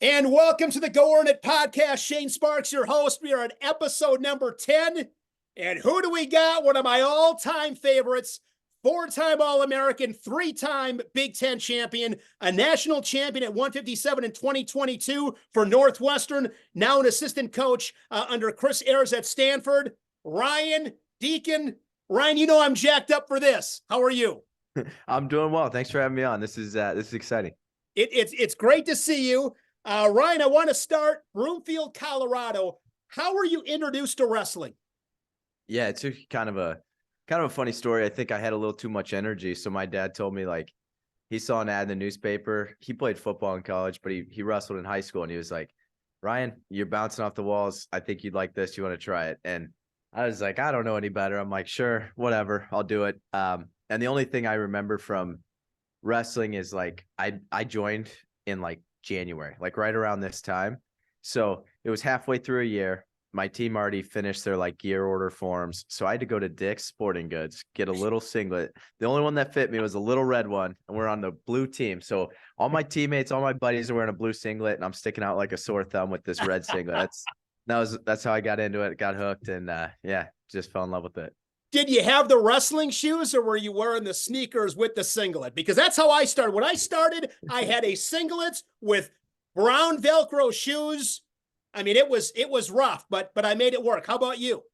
And welcome to the Go Earn It podcast. Shane Sparks, your host. We are at episode number 10. And who do we got? One of my all-time favorites, four-time All-American, three-time Big Ten champion, a national champion at 157 in 2022 for Northwestern, now an assistant coach under Chris Ayers at Stanford, Ryan Deakin. Ryan, you know I'm jacked up for this. How are you? I'm doing well. Thanks for having me on. This is exciting. It's great to see you. Ryan, I want to start Broomfield, Colorado. How were you introduced to wrestling? Yeah, it's kind of a funny story. I think I had a little too much energy. So my dad told me, like, he saw an ad in the newspaper. He played football in college, but he wrestled in high school. And he was like, Ryan, you're bouncing off the walls. I think you'd like this. You want to try it? And I was like, I don't know any better. I'm like, sure, whatever, I'll do it. And the only thing I remember from wrestling is, like, I joined in like January, like right around this time. So it was halfway through a year. My team already finished their like gear order forms. So I had to go to Dick's Sporting Goods, get a little singlet. The only one that fit me was a little red one. And we're on the blue team. So all my teammates, all my buddies are wearing a blue singlet, and I'm sticking out like a sore thumb with this red singlet. That's how I got into it, got hooked, and just fell in love with it. Did you have the wrestling shoes, or were you wearing the sneakers with the singlet? Because that's how I started. When I started, I had a singlet with brown Velcro shoes. I mean, it was rough, but I made it work. How about you?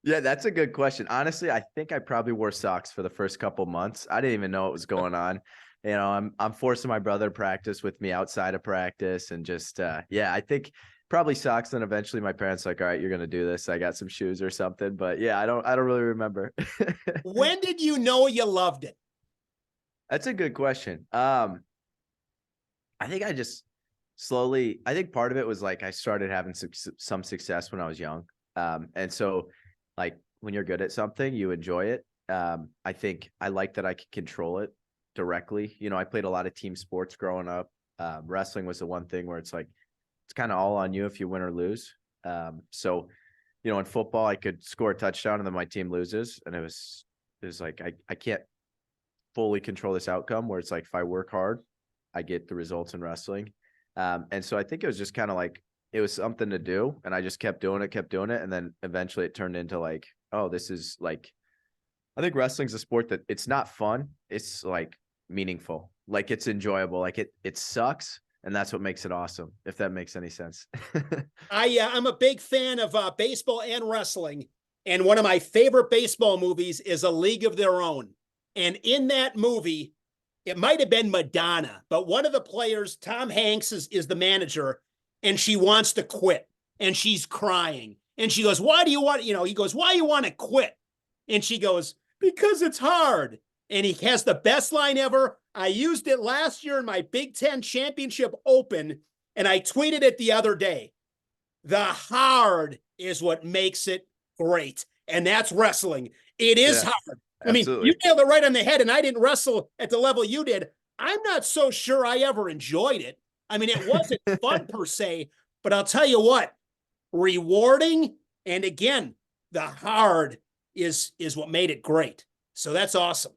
Yeah, that's a good question. Honestly, I think I probably wore socks for the first couple months. I didn't even know what was going on. You know, I'm forcing my brother to practice with me outside of practice, and just I think probably socks. Then eventually my parents like, all right, you're going to do this. I got some shoes or something, but yeah, I don't really remember. When did you know you loved it? That's a good question. I think I just slowly, I think part of it was like, I started having some success when I was young. And so, like, when you're good at something, you enjoy it. I think I like that I could control it directly. You know, I played a lot of team sports growing up. Wrestling was the one thing where it's like, it's kind of all on you if you win or lose. So, you know, in football, I could score a touchdown and then my team loses. And it was like, I can't fully control this outcome, where it's like, if I work hard, I get the results in wrestling. And so I think it was just kind of like, it was something to do. And I just kept doing it. And then eventually it turned into like, oh, this is like, I think wrestling's a sport that it's not fun. It's like meaningful. Like, it's enjoyable. Like it sucks. And that's what makes it awesome, if that makes any sense. I'm a big fan of baseball and wrestling. And one of my favorite baseball movies is A League of Their Own. And in that movie, it might have been Madonna, but one of the players, Tom Hanks, is the manager, and she wants to quit, and she's crying. And she goes, why do you want, he goes, why do you want to quit? And she goes, because it's hard. And he has the best line ever. I used it last year in my Big Ten Championship Open, and I tweeted it the other day. The hard is what makes it great. And that's wrestling. It is hard. Absolutely. I mean, you nailed it right on the head, and I didn't wrestle at the level you did. I'm not so sure I ever enjoyed it. I mean, it wasn't fun per se, but I'll tell you what, rewarding. And again, the hard is what made it great. So that's awesome.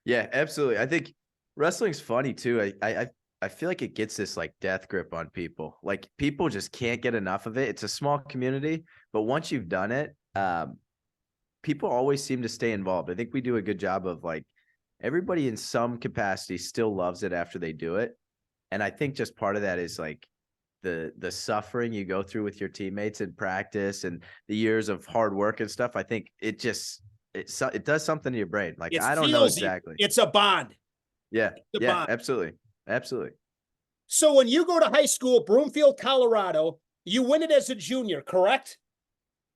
Yeah, absolutely. I think wrestling's funny too. I feel like it gets this like death grip on people. Like, people just can't get enough of it. It's a small community, but once you've done it, people always seem to stay involved. I think we do a good job of, like, everybody in some capacity still loves it after they do it. And I think just part of that is like the suffering you go through with your teammates in practice and the years of hard work and stuff. I think it does something to your brain. Like, I don't know exactly. It's a bond. Yeah. Bond. Absolutely. So when you go to high school, Broomfield, Colorado, you win it as a junior, correct?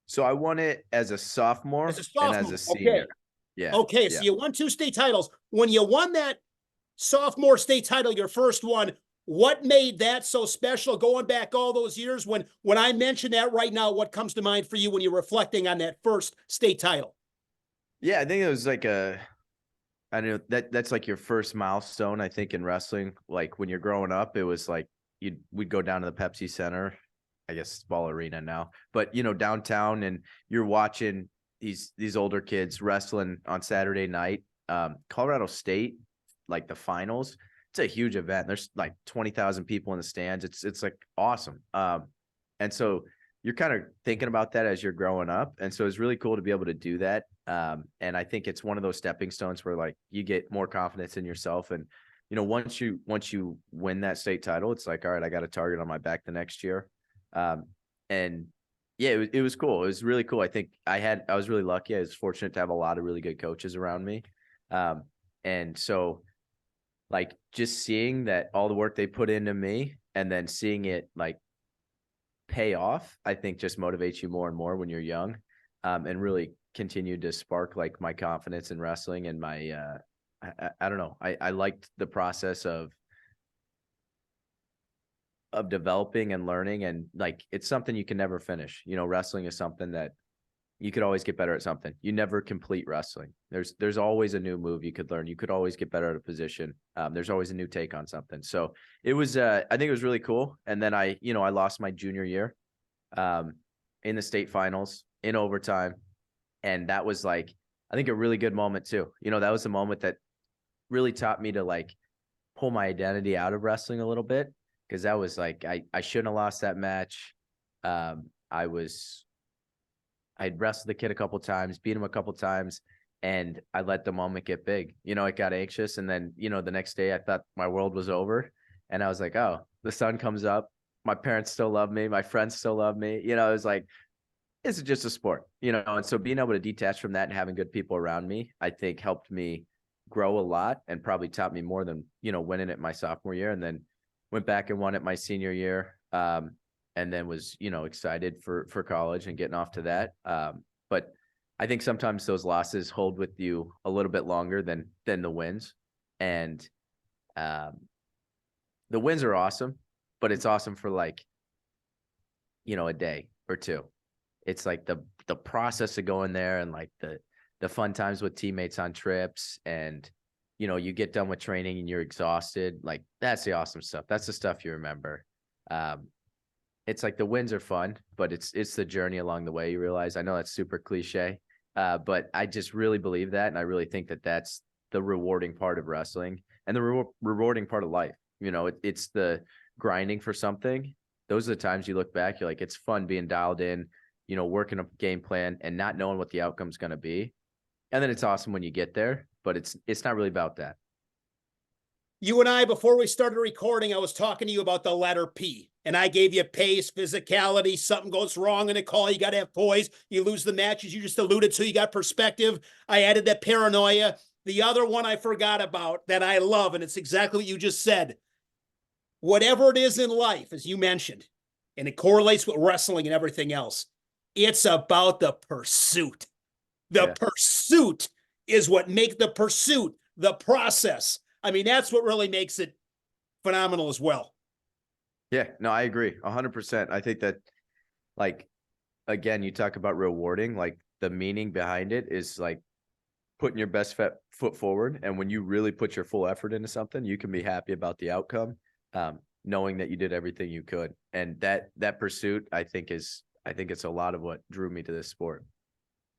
So I won it as a sophomore, and as a senior. Okay. Yeah. Okay. So you won 2 state titles. When you won that sophomore state title, your first one, what made that so special going back all those years? When I mention that right now, what comes to mind for you when you're reflecting on that first state title? Yeah, I think it was like I don't know, that's like your first milestone, I think, in wrestling. Like, when you're growing up, it was like we'd go down to the Pepsi Center, I guess it's Ball Arena now, but downtown, and you're watching these older kids wrestling on Saturday night. Colorado State, like the finals, it's a huge event. There's like 20,000 people in the stands. It's like awesome. And so you're kind of thinking about that as you're growing up. And so it's really cool to be able to do that. And I think it's one of those stepping stones where like you get more confidence in yourself. And, you know, once you win that state title, it's like, all right, I got a target on my back the next year. And yeah, it was cool. It was really cool. I think I was really lucky. I was fortunate to have a lot of really good coaches around me. And so like just seeing that all the work they put into me and then seeing it like pay off, I think just motivates you more and more when you're young, and really continued to spark like my confidence in wrestling and my, I don't know. I liked the process of developing and learning, and like, it's something you can never finish. You know, wrestling is something that you could always get better at something. You never complete wrestling. There's always a new move you could learn. You could always get better at a position. There's always a new take on something. So it was, I think it was really cool. And then I lost my junior year, in the state finals in overtime. And that was like, I think a really good moment too. You know, that was a moment that really taught me to like pull my identity out of wrestling a little bit. Cause that was like, I shouldn't have lost that match. I'd wrestled the kid a couple times, beat him a couple times, and I let the moment get big. You know, it got anxious. And then, you know, the next day I thought my world was over. And I was like, oh, the sun comes up. My parents still love me. My friends still love me. You know, it was like, this is just a sport, you know? And so being able to detach from that and having good people around me, I think helped me grow a lot and probably taught me more than, you know, winning it my sophomore year, and then went back and won it my senior year. And then was, you know, excited for college and getting off to that. But I think sometimes those losses hold with you a little bit longer than the wins. And the wins are awesome, but it's awesome for like, you know, a day or two. It's like the process of going there and like the fun times with teammates on trips, and, you know, you get done with training and you're exhausted. Like, that's the awesome stuff. That's the stuff you remember. It's like the wins are fun, but it's the journey along the way. You realize, I know that's super cliche, but I just really believe that. And I really think that that's the rewarding part of wrestling and the rewarding part of life. You know, it's the grinding for something. Those are the times you look back, you're like, it's fun being dialed in, you know, working a game plan and not knowing what the outcome's going to be. And then it's awesome when you get there, but it's not really about that. You and I, before we started recording, I was talking to you about the letter P, and I gave you pace, physicality. Something goes wrong in a call, you got to have poise. You lose the matches you just alluded to, you got perspective. I added that paranoia. The other one I forgot about that I love, and it's exactly what you just said. Whatever it is in life, as you mentioned, and it correlates with wrestling and everything else, it's about the pursuit. The pursuit is what makes the pursuit, the process. I mean, that's what really makes it phenomenal as well. Yeah, no, I agree 100%. I think that, like, again, you talk about rewarding, like the meaning behind it is like putting your best foot forward. And when you really put your full effort into something, you can be happy about the outcome, knowing that you did everything you could. And that pursuit, I think it's a lot of what drew me to this sport.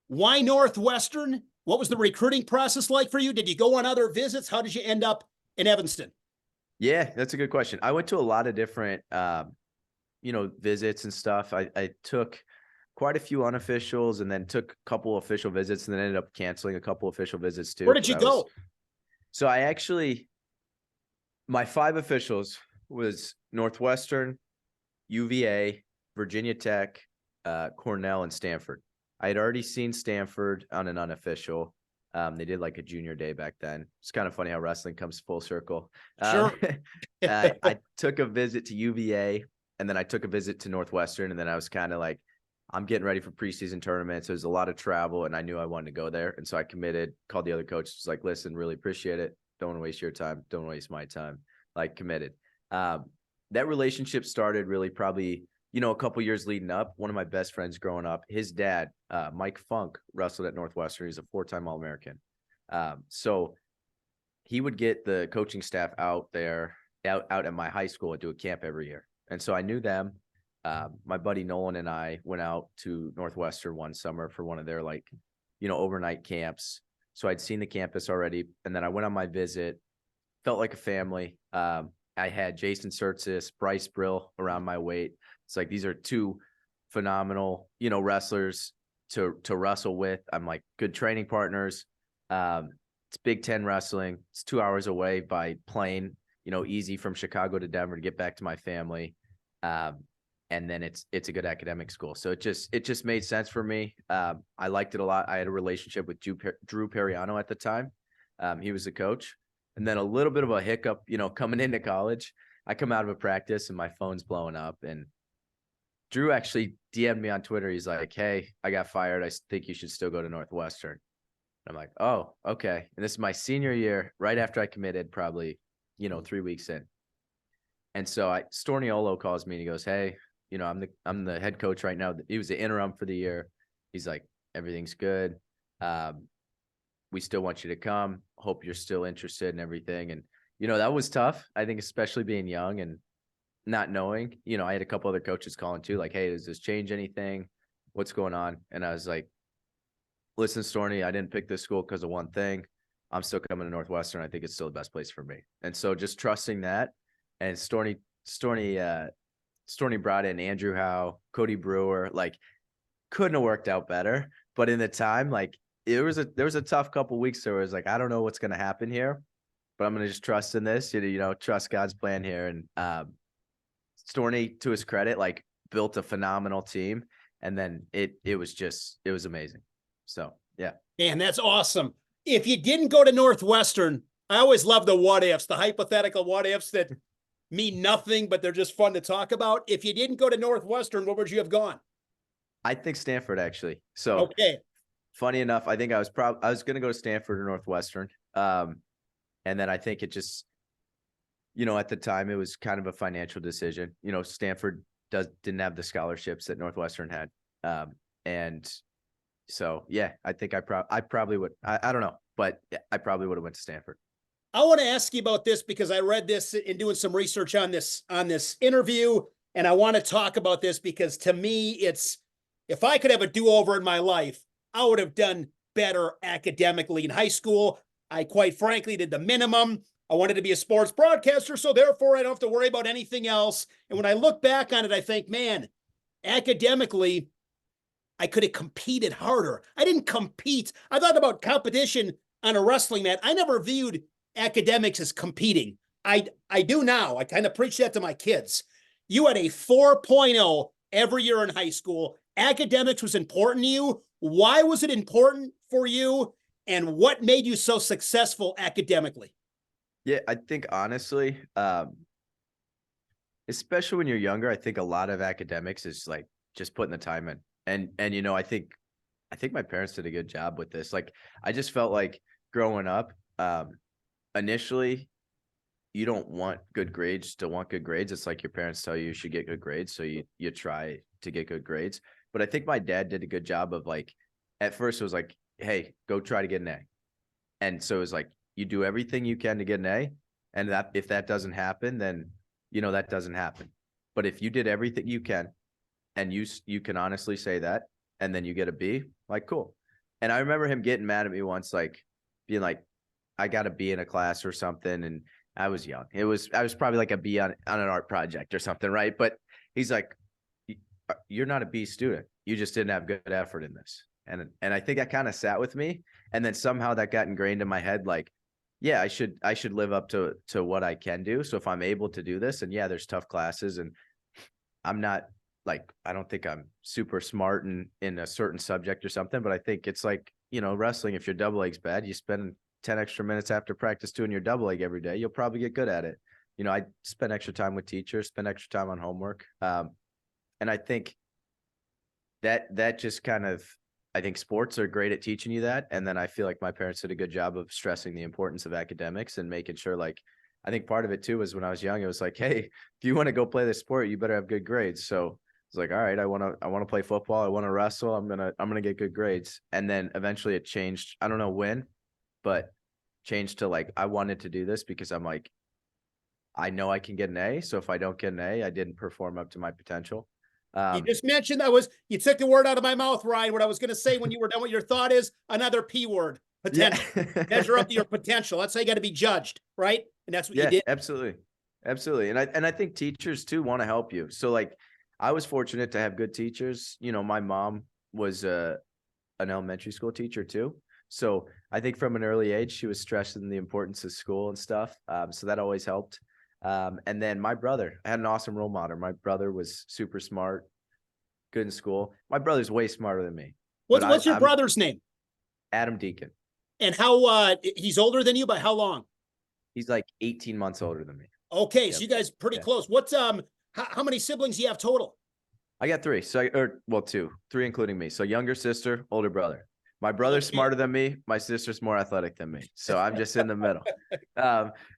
Why Northwestern? What was the recruiting process like for you? Did you go on other visits? How did you end up in Evanston? Yeah, that's a good question. I went to a lot of different, you know, visits and stuff. I took quite a few unofficials and then took a couple official visits, and then ended up canceling a couple official visits too. Where did you go? So my 5 officials was Northwestern, UVA, Virginia Tech, Cornell, and Stanford. I had already seen Stanford on an unofficial. They did like a junior day back then. It's kind of funny how wrestling comes full circle. Sure. I took a visit to UVA, and then I took a visit to Northwestern, and then I was kind of like, I'm getting ready for preseason tournaments. There's a lot of travel, and I knew I wanted to go there. And so I committed, called the other coaches, was like, listen, really appreciate it. Don't want to waste your time. Don't waste my time. Like, committed. That relationship started really probably, you know, a couple years leading up. One of my best friends growing up, his dad, Mike Funk, wrestled at Northwestern. He's a 4-time All-American. So he would get the coaching staff out at my high school and do a camp every year. And so I knew them. My buddy Nolan and I went out to Northwestern one summer for one of their, like, you know, overnight camps. So I'd seen the campus already. And then I went on my visit, felt like a family. I had Jason Surtsis, Bryce Brill around my weight. It's like, these are two phenomenal, wrestlers to wrestle with. I'm like good training partners. It's Big Ten wrestling. It's 2 hours away by plane, easy from Chicago to Denver to get back to my family. And then it's a good academic school. So it just made sense for me. I liked it a lot. I had a relationship with Drew Periano at the time. He was the coach. And then a little bit of a hiccup, coming into college. I come out of a practice and my phone's blowing up, and Drew actually DM'd me on Twitter. He's like, "Hey, I got fired. I think you should still go to Northwestern." And I'm like, "Oh, okay." And this is my senior year, right after I committed, probably, 3 weeks in. And so Storniolo calls me and he goes, "Hey, I'm the head coach right now." He was the interim for the year. He's like, "Everything's good. We still want you to come. Hope you're still interested and everything." And, that was tough. I think, especially being young and not knowing, I had a couple other coaches calling too, like, "Hey, does this change anything? What's going on?" And I was like, "Listen, Storny, I didn't pick this school because of one thing. I'm still coming to Northwestern. I think it's still the best place for me." And so just trusting that. And Storny brought in Andrew Howe, Cody Brewer, like, couldn't have worked out better. But in the time, like, there was a tough couple of weeks there where it was like, I don't know what's going to happen here, but I'm going to just trust in this, trust God's plan here. And Storny, to his credit, like, built a phenomenal team. And then it was amazing. So, yeah. Man, that's awesome. If you didn't go to Northwestern, I always love the what ifs, the hypothetical what ifs that mean nothing, but they're just fun to talk about. If you didn't go to Northwestern, where would you have gone? I think Stanford, actually. So, okay. Funny enough, I think I was going to go to Stanford or Northwestern. And then I think it just, at the time it was kind of a financial decision. Stanford didn't have the scholarships that Northwestern had. And so, yeah, I think I probably would. I don't know, but I probably would have went to Stanford. I want to ask you about this because I read this in doing some research on this interview, and I want to talk about this because, to me, it's, if I could have a do-over in my life, I would have done better academically in high school. I quite frankly did the minimum. I wanted to be a sports broadcaster, so therefore I don't have to worry about anything else. And when I look back on it, I think, man, academically, I could have competed harder. I didn't compete. I thought about competition on a wrestling mat. I never viewed academics as competing. I do now. I kind of preach that to my kids. You had a 4.0 every year in high school. Academics was important to you. Why was it important for you? And what made you so successful academically? Yeah, I think honestly, especially when you're younger, I think a lot of academics is like just putting the time in. And I think my parents did a good job with this. Like, I just felt like growing up, initially, you don't want good grades to want good grades. It's like your parents tell you should get good grades, so you try to get good grades. But I think my dad did a good job of, like, at first it was like, "Hey, go try to get an A." And so it was like, you do everything you can to get an A. And that, if that doesn't happen, then, that doesn't happen. But if you did everything you can, and you can honestly say that, and then you get a B, like, cool. And I remember him getting mad at me once, like, being like, I got a B in a class or something. And I was young. I was probably like a B on an art project or something. Right. But he's like, "You're not a B student. You just didn't have good effort in this." And I think that kind of sat with me. And then somehow that got ingrained in my head. Like, yeah, I should live up to what I can do. So if I'm able to do this, and yeah, there's tough classes, and I'm not, like, I don't think I'm super smart in a certain subject or something, but I think it's like, wrestling, if your double leg's bad, you spend 10 extra minutes after practice doing your double leg every day, you'll probably get good at it. I spend extra time with teachers, spend extra time on homework. And I think that just kind of, I think sports are great at teaching you that. And then I feel like my parents did a good job of stressing the importance of academics and making sure, like, I think part of it too was when I was young, it was like, "Hey, if you want to go play this sport, you better have good grades." So it's like, all right, I want to play football. I want to wrestle. I'm going to get good grades. And then eventually it changed. I don't know when, but changed to, like, I wanted to do this because I'm like, I know I can get an A. So if I don't get an A, I didn't perform up to my potential. You just mentioned you took the word out of my mouth, Ryan. What I was going to say when you were done with your thought is another P word, potential. Yeah. Measure up to your potential. That's how you got to be judged, right? And that's what you Yeah, did. absolutely. Absolutely. And I think teachers too want to help you. So like I was fortunate to have good teachers. You know, my mom was an elementary school teacher too. So I think from an early age, she was stressing the importance of school and stuff. So that always helped. And then my brother, I had an awesome role model. My brother was super smart, good in school. My brother's way smarter than me. What's your I'm brother's name? Adam Deakin. And how he's older than you by how long? He's like 18 months older than me. Okay, Yep. so you guys pretty Yeah. close. What's how many siblings do you have total? I got three. So, two, three, including me. So younger sister, older brother. My brother's Okay. smarter than me. My sister's more athletic than me. So I'm just in the middle.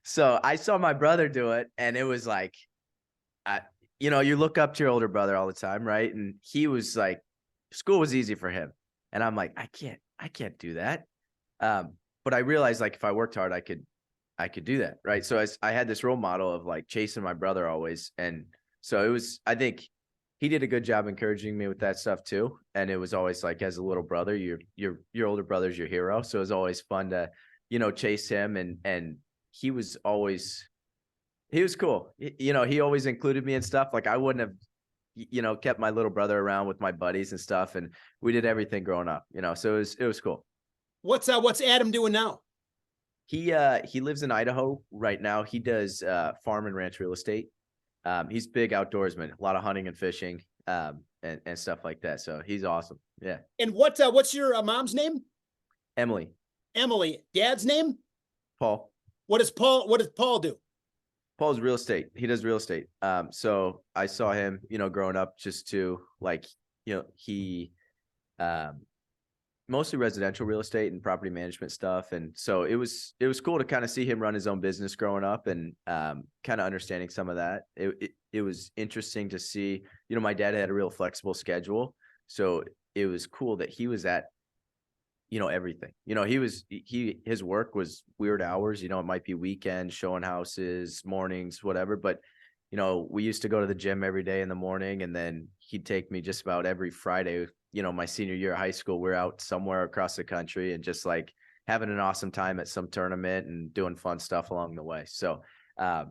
So I saw my brother do it, and it was like, you look up to your older brother all the time, right? And he was like, school was easy for him, and I'm like, I can't do that. But I realized like if I worked hard, I could do that, right? So I had this role model of like chasing my brother always, and so it was. I think he did a good job encouraging me with that stuff too. And it was always like, as a little brother, your older brother's your hero. So it was always fun to, chase him. And he was cool. He always included me in stuff. Like I wouldn't have, kept my little brother around with my buddies and stuff. And we did everything growing up, so it was cool. What's Adam doing now? He lives in Idaho right now. He does farm and ranch real estate. He's big outdoorsman, a lot of hunting and fishing, and stuff like that. So he's awesome. Yeah. And what's your mom's name? Emily. Emily. Dad's name? Paul. What does Paul do? Paul's real estate. He does real estate. So I saw him, growing up just to like, he mostly residential real estate and property management stuff. And so it was cool to kind of see him run his own business growing up and kind of understanding some of that. It was interesting to see, my dad had a real flexible schedule. So it was cool that he was at, everything, his work was weird hours, it might be weekends, showing houses, mornings, whatever. But, we used to go to the gym every day in the morning, and then he'd take me just about every Friday. My senior year of high school, we're out somewhere across the country and just like having an awesome time at some tournament and doing fun stuff along the way. So, yeah,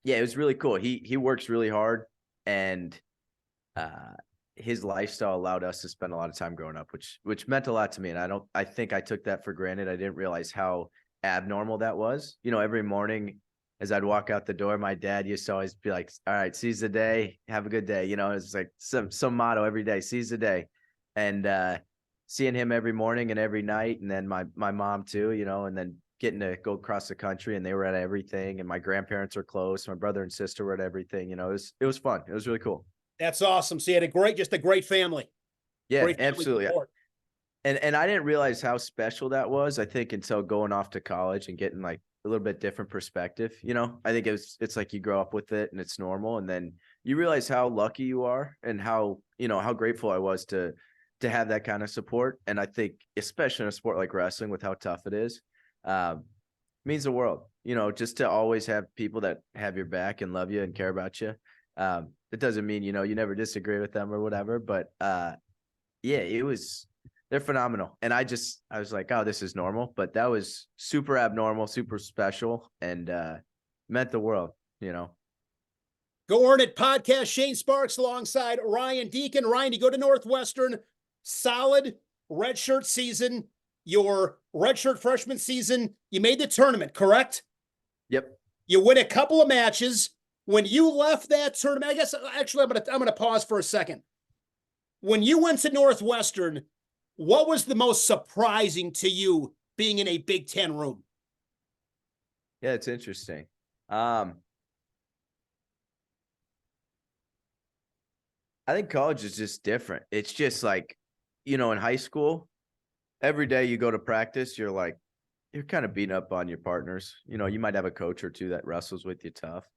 it was really cool. He works really hard, and his lifestyle allowed us to spend a lot of time growing up, which meant a lot to me. And I think I took that for granted. I didn't realize how abnormal that was. Every morning as I'd walk out the door, my dad used to always be like, all right, seize the day, have a good day. It's like some motto every day, seize the day. And seeing him every morning and every night. And then my mom too, and then getting to go across the country, and they were at everything. And my grandparents are close. My brother and sister were at everything. It was fun. It was really cool. That's awesome. So you had just a great family. Yeah, great family absolutely. support. And I didn't realize how special that was, I think, until going off to college and getting like a little bit different perspective. I think it's like you grow up with it and it's normal. And then you realize how lucky you are and how grateful I was to have that kind of support. And I think, especially in a sport like wrestling, with how tough it is, means the world, just to always have people that have your back and love you and care about you. It doesn't mean, you never disagree with them or whatever, but yeah, they're phenomenal. And I was like, oh, this is normal, but that was super abnormal, super special, and meant the world, Go Earn It podcast. Shane Sparks alongside Ryan Deakin. Ryan, you go to Northwestern, solid redshirt season, your redshirt freshman season. You made the tournament, correct? Yep. You win a couple of matches. When you left that tournament, I guess actually I'm gonna pause for a second. When you went to Northwestern, what was the most surprising to you being in a Big Ten room? Yeah, it's interesting. I think college is just different. It's just like, in high school, every day you go to practice, you're kind of beating up on your partners. You might have a coach or two that wrestles with you tough.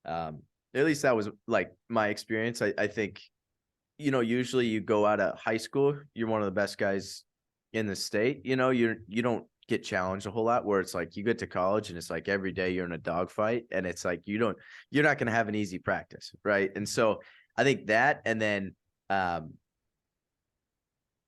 At least that was like my experience. I think, usually you go out of high school, you're one of the best guys in the state. You don't get challenged a whole lot, where it's like you get to college and it's like every day you're in a dogfight, and it's like you're not going to have an easy practice, right? And so I think that, and then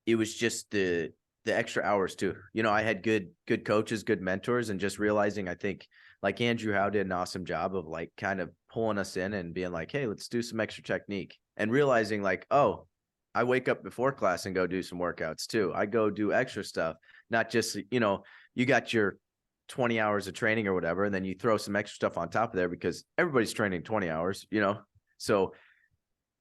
it was just the extra hours too. I had good coaches, good mentors, and just realizing, I think, like Andrew Howe did an awesome job of like kind of pulling us in and being like, hey, let's do some extra technique, and realizing like, oh, I wake up before class and go do some workouts too. I go do extra stuff, not just, you got your 20 hours of training or whatever, and then you throw some extra stuff on top of there because everybody's training 20 hours, So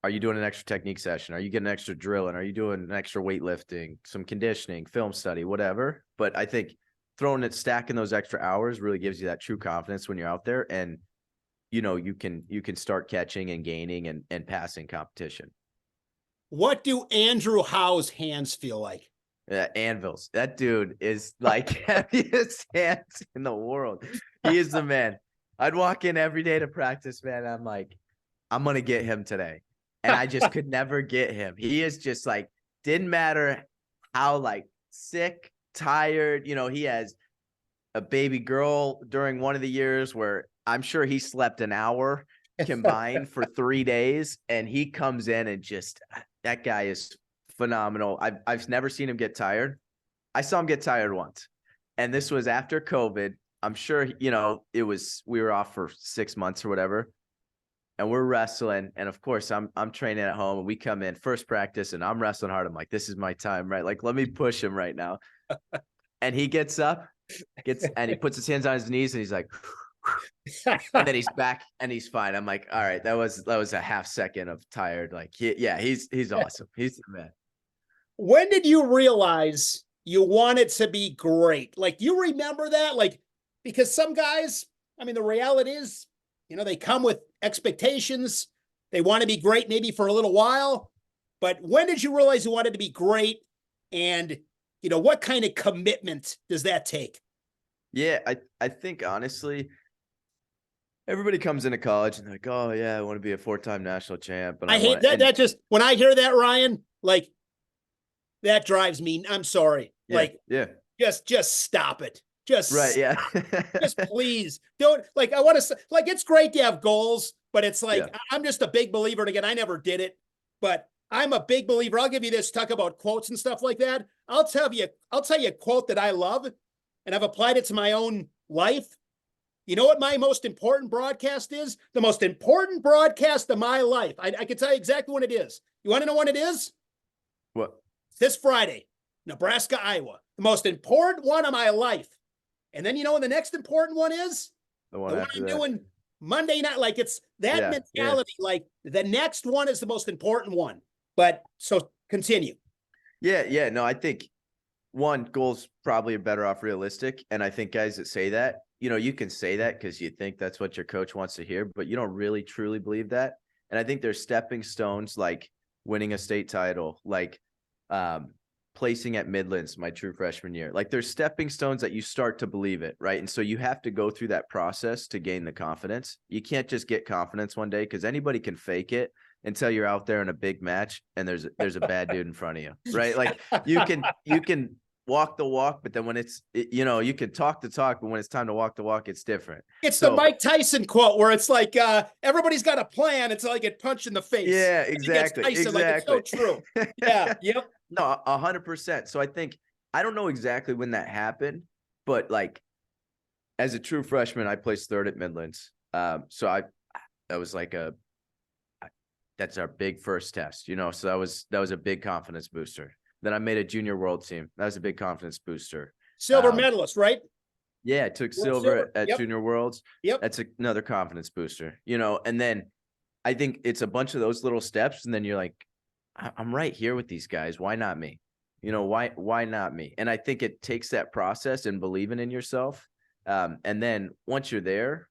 are you doing an extra technique session? Are you getting extra drilling? Are you doing an extra weightlifting, some conditioning, film study, whatever? But I think stacking those extra hours really gives you that true confidence when you're out there, and you can start catching and gaining and passing competition. What do Andrew Howe's hands feel like? Anvils. That dude is like heaviest hands in the world. He is the man. I'd walk in every day to practice, man. I'm like, I'm going to get him today. And I just could never get him. He is just like, didn't matter how like sick, tired, he has a baby girl during one of the years where I'm sure he slept an hour combined for 3 days. And he comes in and that guy is phenomenal. I've never seen him get tired. I saw him get tired once, and this was after COVID. I'm sure, we were off for 6 months or whatever, and we're wrestling. And of course I'm training at home, and we come in first practice and I'm wrestling hard. I'm like, this is my time, right? Like, let me push him right now. And he gets up, and he puts his hands on his knees, and he's like, and then he's back and he's fine. I'm like, all right, that was a half second of tired. Like, he's awesome. He's the man. When did you realize you wanted to be great? Like, you remember that? Like, because some guys, I mean, the reality is, they come with expectations. They want to be great maybe for a little while. But when did you realize you wanted to be great? And, what kind of commitment does that take? Yeah, I think honestly, everybody comes into college and they're like, oh yeah, I want to be a 4-time national champ. But I hate that. That just, when I hear that, Ryan, like, that drives me. I'm sorry. Yeah, like, yeah, just stop it. Just right. Yeah. just please don't, like, I want to, like, it's great to have goals, but it's like, Yeah. I'm just a big believer. And again, I never did it, but I'm a big believer. I'll give you this, talk about quotes and stuff like that. I'll tell you a quote that I love, and I've applied it to my own life. You know what my most important broadcast is? The most important broadcast of my life. I can tell you exactly what it is. You want to know what it is? What? This Friday, Nebraska, Iowa. The most important one of my life. And then what the next important one is? The one I'm doing Monday night. Like, it's that mentality. Yeah. Like, the next one is the most important one. But so continue. Yeah. No, I think one, goals probably are better off realistic. And I think guys that say that, you can say that because you think that's what your coach wants to hear, but you don't really truly believe that. And I think there's stepping stones like winning a state title, like placing at Midlands my true freshman year. Like, there's stepping stones that you start to believe it, right? And so you have to go through that process to gain the confidence. You can't just get confidence one day, because anybody can fake it until you're out there in a big match and there's a bad dude in front of you, right? Like, you can walk the walk, but then when you can talk the talk, but when it's time to walk the walk, it's different. It's the Mike Tyson quote where it's like, everybody's got a plan until I get punched in the face. Yeah, exactly. Tyson, exactly. Like, it's so true. Yeah. Yep. No, 100%. So I don't know exactly when that happened, but like, as a true freshman, I placed third at Midlands. So that was like that's our big first test, so that was a big confidence booster. Then I made a junior world team. That was a big confidence booster. Silver medalist, right? Yeah, I took silver at Junior Worlds. Yep. That's another confidence booster, and then I think it's a bunch of those little steps. And then you're like, I'm right here with these guys. Why not me? Why not me? And I think it takes that process and believing in yourself. And then once you're there,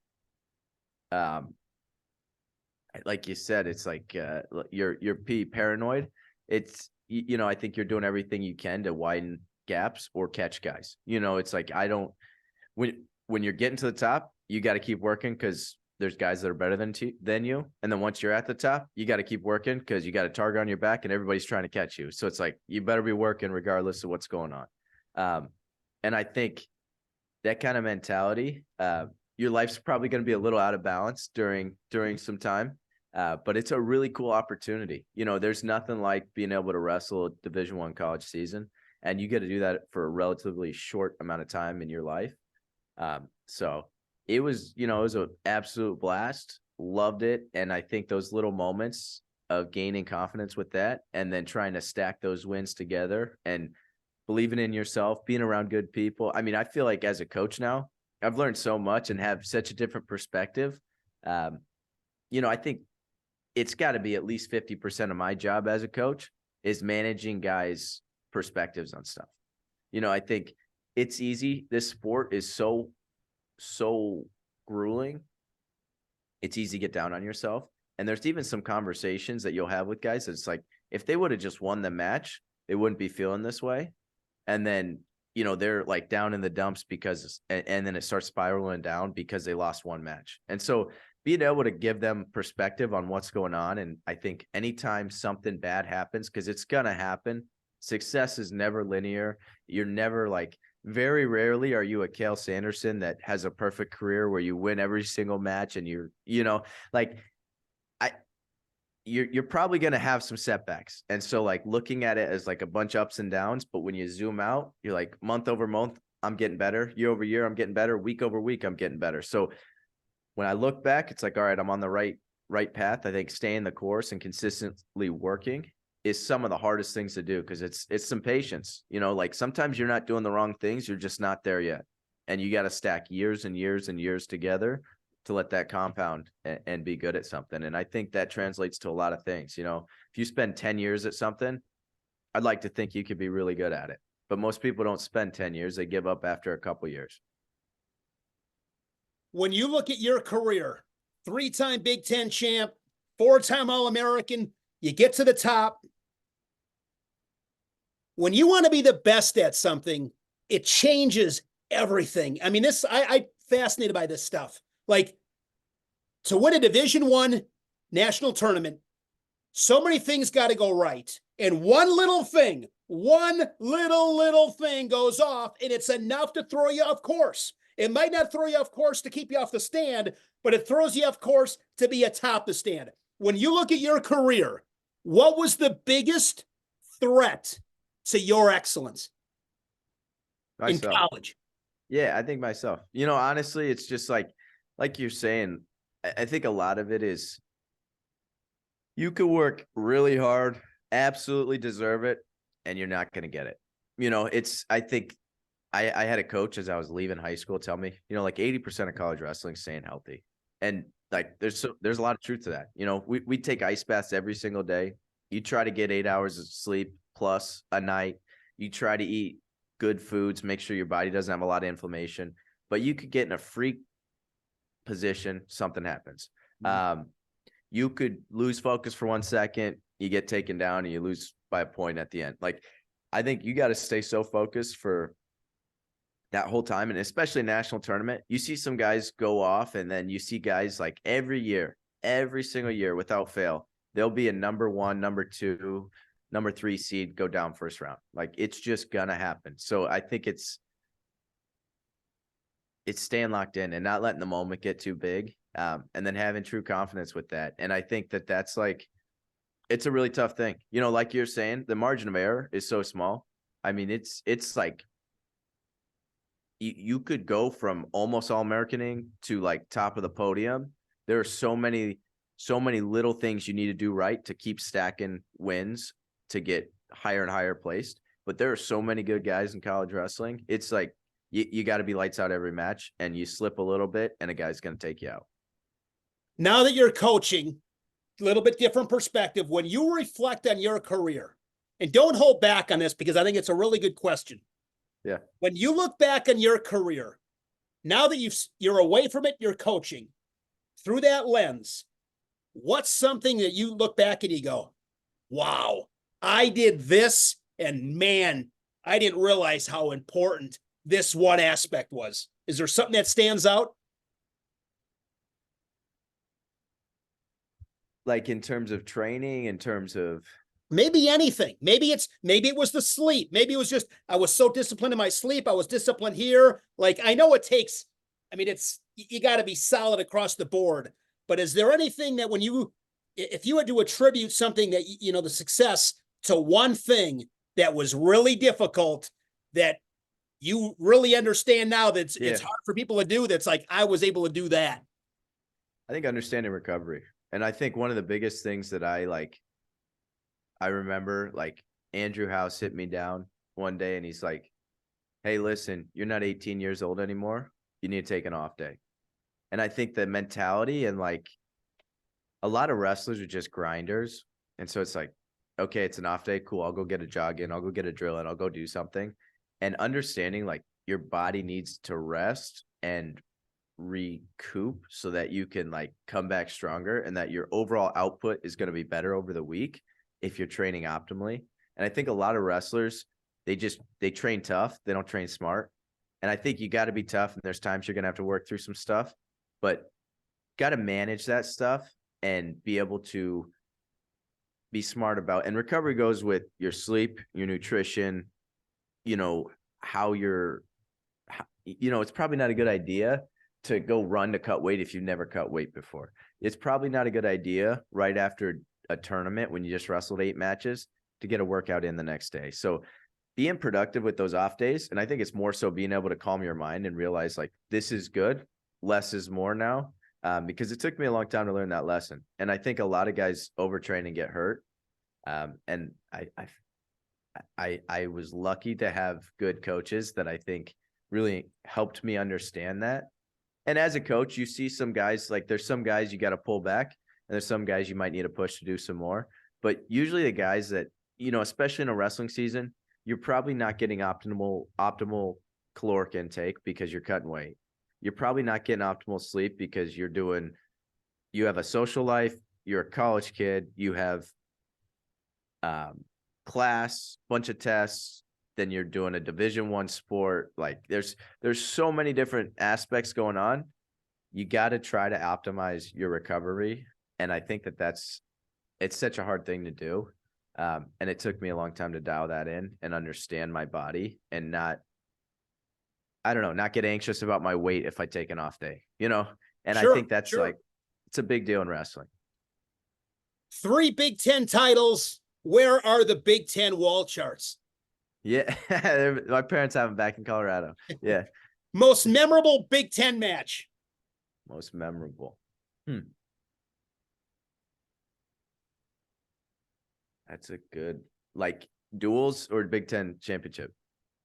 like you said, it's like you're paranoid. It's, I think you're doing everything you can to widen gaps or catch guys. It's like, when you're getting to the top, you got to keep working because there's guys that are better than you. And then once you're at the top, you got to keep working because you got a target on your back and everybody's trying to catch you. So it's like, you better be working regardless of what's going on. And I think that kind of mentality, your life's probably going to be a little out of balance during some time. But it's a really cool opportunity. There's nothing like being able to wrestle a Division I college season, and you get to do that for a relatively short amount of time in your life. So it was, it was an absolute blast. Loved it. And I think those little moments of gaining confidence with that, and then trying to stack those wins together and believing in yourself, being around good people. I mean, I feel like as a coach now, I've learned so much and have such a different perspective. I think it's got to be at least 50% of my job as a coach is managing guys' perspectives on stuff. I think it's easy. This sport is so grueling. It's easy to get down on yourself. And there's even some conversations that you'll have with guys that's like, if they would have just won the match, they wouldn't be feeling this way. And then, they're like down in the dumps and then it starts spiraling down because they lost one match. And so being able to give them perspective on what's going on. And I think anytime something bad happens, because it's going to happen, success is never linear. You're never very rarely are you a Cale Sanderson that has a perfect career where you win every single match and you're probably going to have some setbacks. And so looking at it as a bunch of ups and downs, but when you zoom out, you're like month over month, I'm getting better. Year over year, I'm getting better. Week over week, I'm getting better. So when I look back, it's all right, I'm on the right path. I think staying the course and consistently working is some of the hardest things to do, because it's some patience. Sometimes you're not doing the wrong things, you're just not there yet. And you got to stack years and years and years together to let that compound and be good at something. And I think that translates to a lot of things. If you spend 10 years at something, I'd like to think you could be really good at it. But most people don't spend 10 years. They give up after a couple years. When you look at your career, 3-time Big Ten champ, 4-time All-American, you get to the top. When you want to be the best at something, it changes everything. I mean, I'm fascinated by this stuff. To win a Division I national tournament, so many things got to go right. And one little thing goes off, and it's enough to throw you off course. It might not throw you off course to keep you off the stand, but it throws you off course to be atop the stand. When you look at your career, what was the biggest threat to your excellence in college? Yeah, I think myself. Honestly, it's just like you're saying, I think a lot of it is you could work really hard, absolutely deserve it, and you're not going to get it. I think I had a coach as I was leaving high school tell me, 80% of college wrestling is staying healthy. And there's a lot of truth to that. We take ice baths every single day. You try to get 8 hours of sleep plus a night. You try to eat good foods, make sure your body doesn't have a lot of inflammation, but you could get in a freak position, something happens. You could lose focus for 1 second, you get taken down and you lose by a point at the end. I think you got to stay so focused for that whole time. And especially national tournament, you see some guys go off, and then you see guys every single year without fail, they'll be a number 1, number 2, number 3 seed, go down first round. It's just gonna happen. So I think it's staying locked in and not letting the moment get too big, and then having true confidence with that. And I think that's it's a really tough thing. Like you're saying, the margin of error is so small. I mean, it's you could go from almost All-Americaning to top of the podium. There are so many little things you need to do right to keep stacking wins to get higher and higher placed. But there are so many good guys in college wrestling. It's you got to be lights out every match, and you slip a little bit and a guy's going to take you out. Now that you're coaching, a little bit different perspective. When you reflect on your career, and don't hold back on this because I think it's a really good question. Yeah. When you look back on your career, now that you're away from it, you're coaching, through that lens, what's something that you look back and you go, wow, I did this, and man, I didn't realize how important this one aspect was. Is there something that stands out? In terms of training, in terms of maybe anything. Maybe it was the sleep. Maybe it was just, I was so disciplined in my sleep. I was disciplined here. I know it takes, you got to be solid across the board, but is there anything that if you had to attribute something that, the success to one thing that was really difficult, that you really understand now that it's Yeah. hard for people to do. That's like, I was able to do that. I think understanding recovery. And I think one of the biggest things that I remember, like, Andrew House hit me down one day and he's like, hey, listen, you're not 18 years old anymore. You need to take an off day. And I think the mentality, and like, a lot of wrestlers are just grinders. And so it's like, okay, it's an off day. Cool. I'll go get a jog in. I'll go get a drill in. I'll go do something. And understanding, like, your body needs to rest and recoup so that you can, like, come back stronger, and that your overall output is going to be better over the week if you're training optimally. And I think a lot of wrestlers, they train tough. They don't train smart. And I think you got to be tough. And there's times you're going to have to work through some stuff, but got to manage that stuff and be able to be smart about. And recovery goes with your sleep, your nutrition, how you're, it's probably not a good idea to go run to cut weight if you've never cut weight before. It's probably not a good idea right after a tournament when you just wrestled 8 matches to get a workout in the next day. So being productive with those off days. And I think it's more so being able to calm your mind and realize, like, this is good. Less is more now. Because it took me a long time to learn that lesson. And I think a lot of guys overtrain and get hurt. And I was lucky to have good coaches that I think really helped me understand that. And as a coach, you see some guys, like, there's some guys you got to pull back, and there's some guys you might need to push to do some more. But usually the guys that, especially in a wrestling season, you're probably not getting optimal caloric intake because you're cutting weight. You're probably not getting optimal sleep because you have a social life, you're a college kid, you have class, bunch of tests, then you're doing a Division I sport. Like, there's so many different aspects going on. You got to try to optimize your recovery. And I think it's such a hard thing to do. And it took me a long time to dial that in and understand my body and not get anxious about my weight if I take an off day, And Sure, I think that's like, it's a big deal in wrestling. 3 Big Ten titles. Where are the Big Ten wall charts? Yeah. My parents have them back in Colorado. Yeah. Most memorable Big Ten match. Most memorable. That's a good, like, duels or Big Ten championship.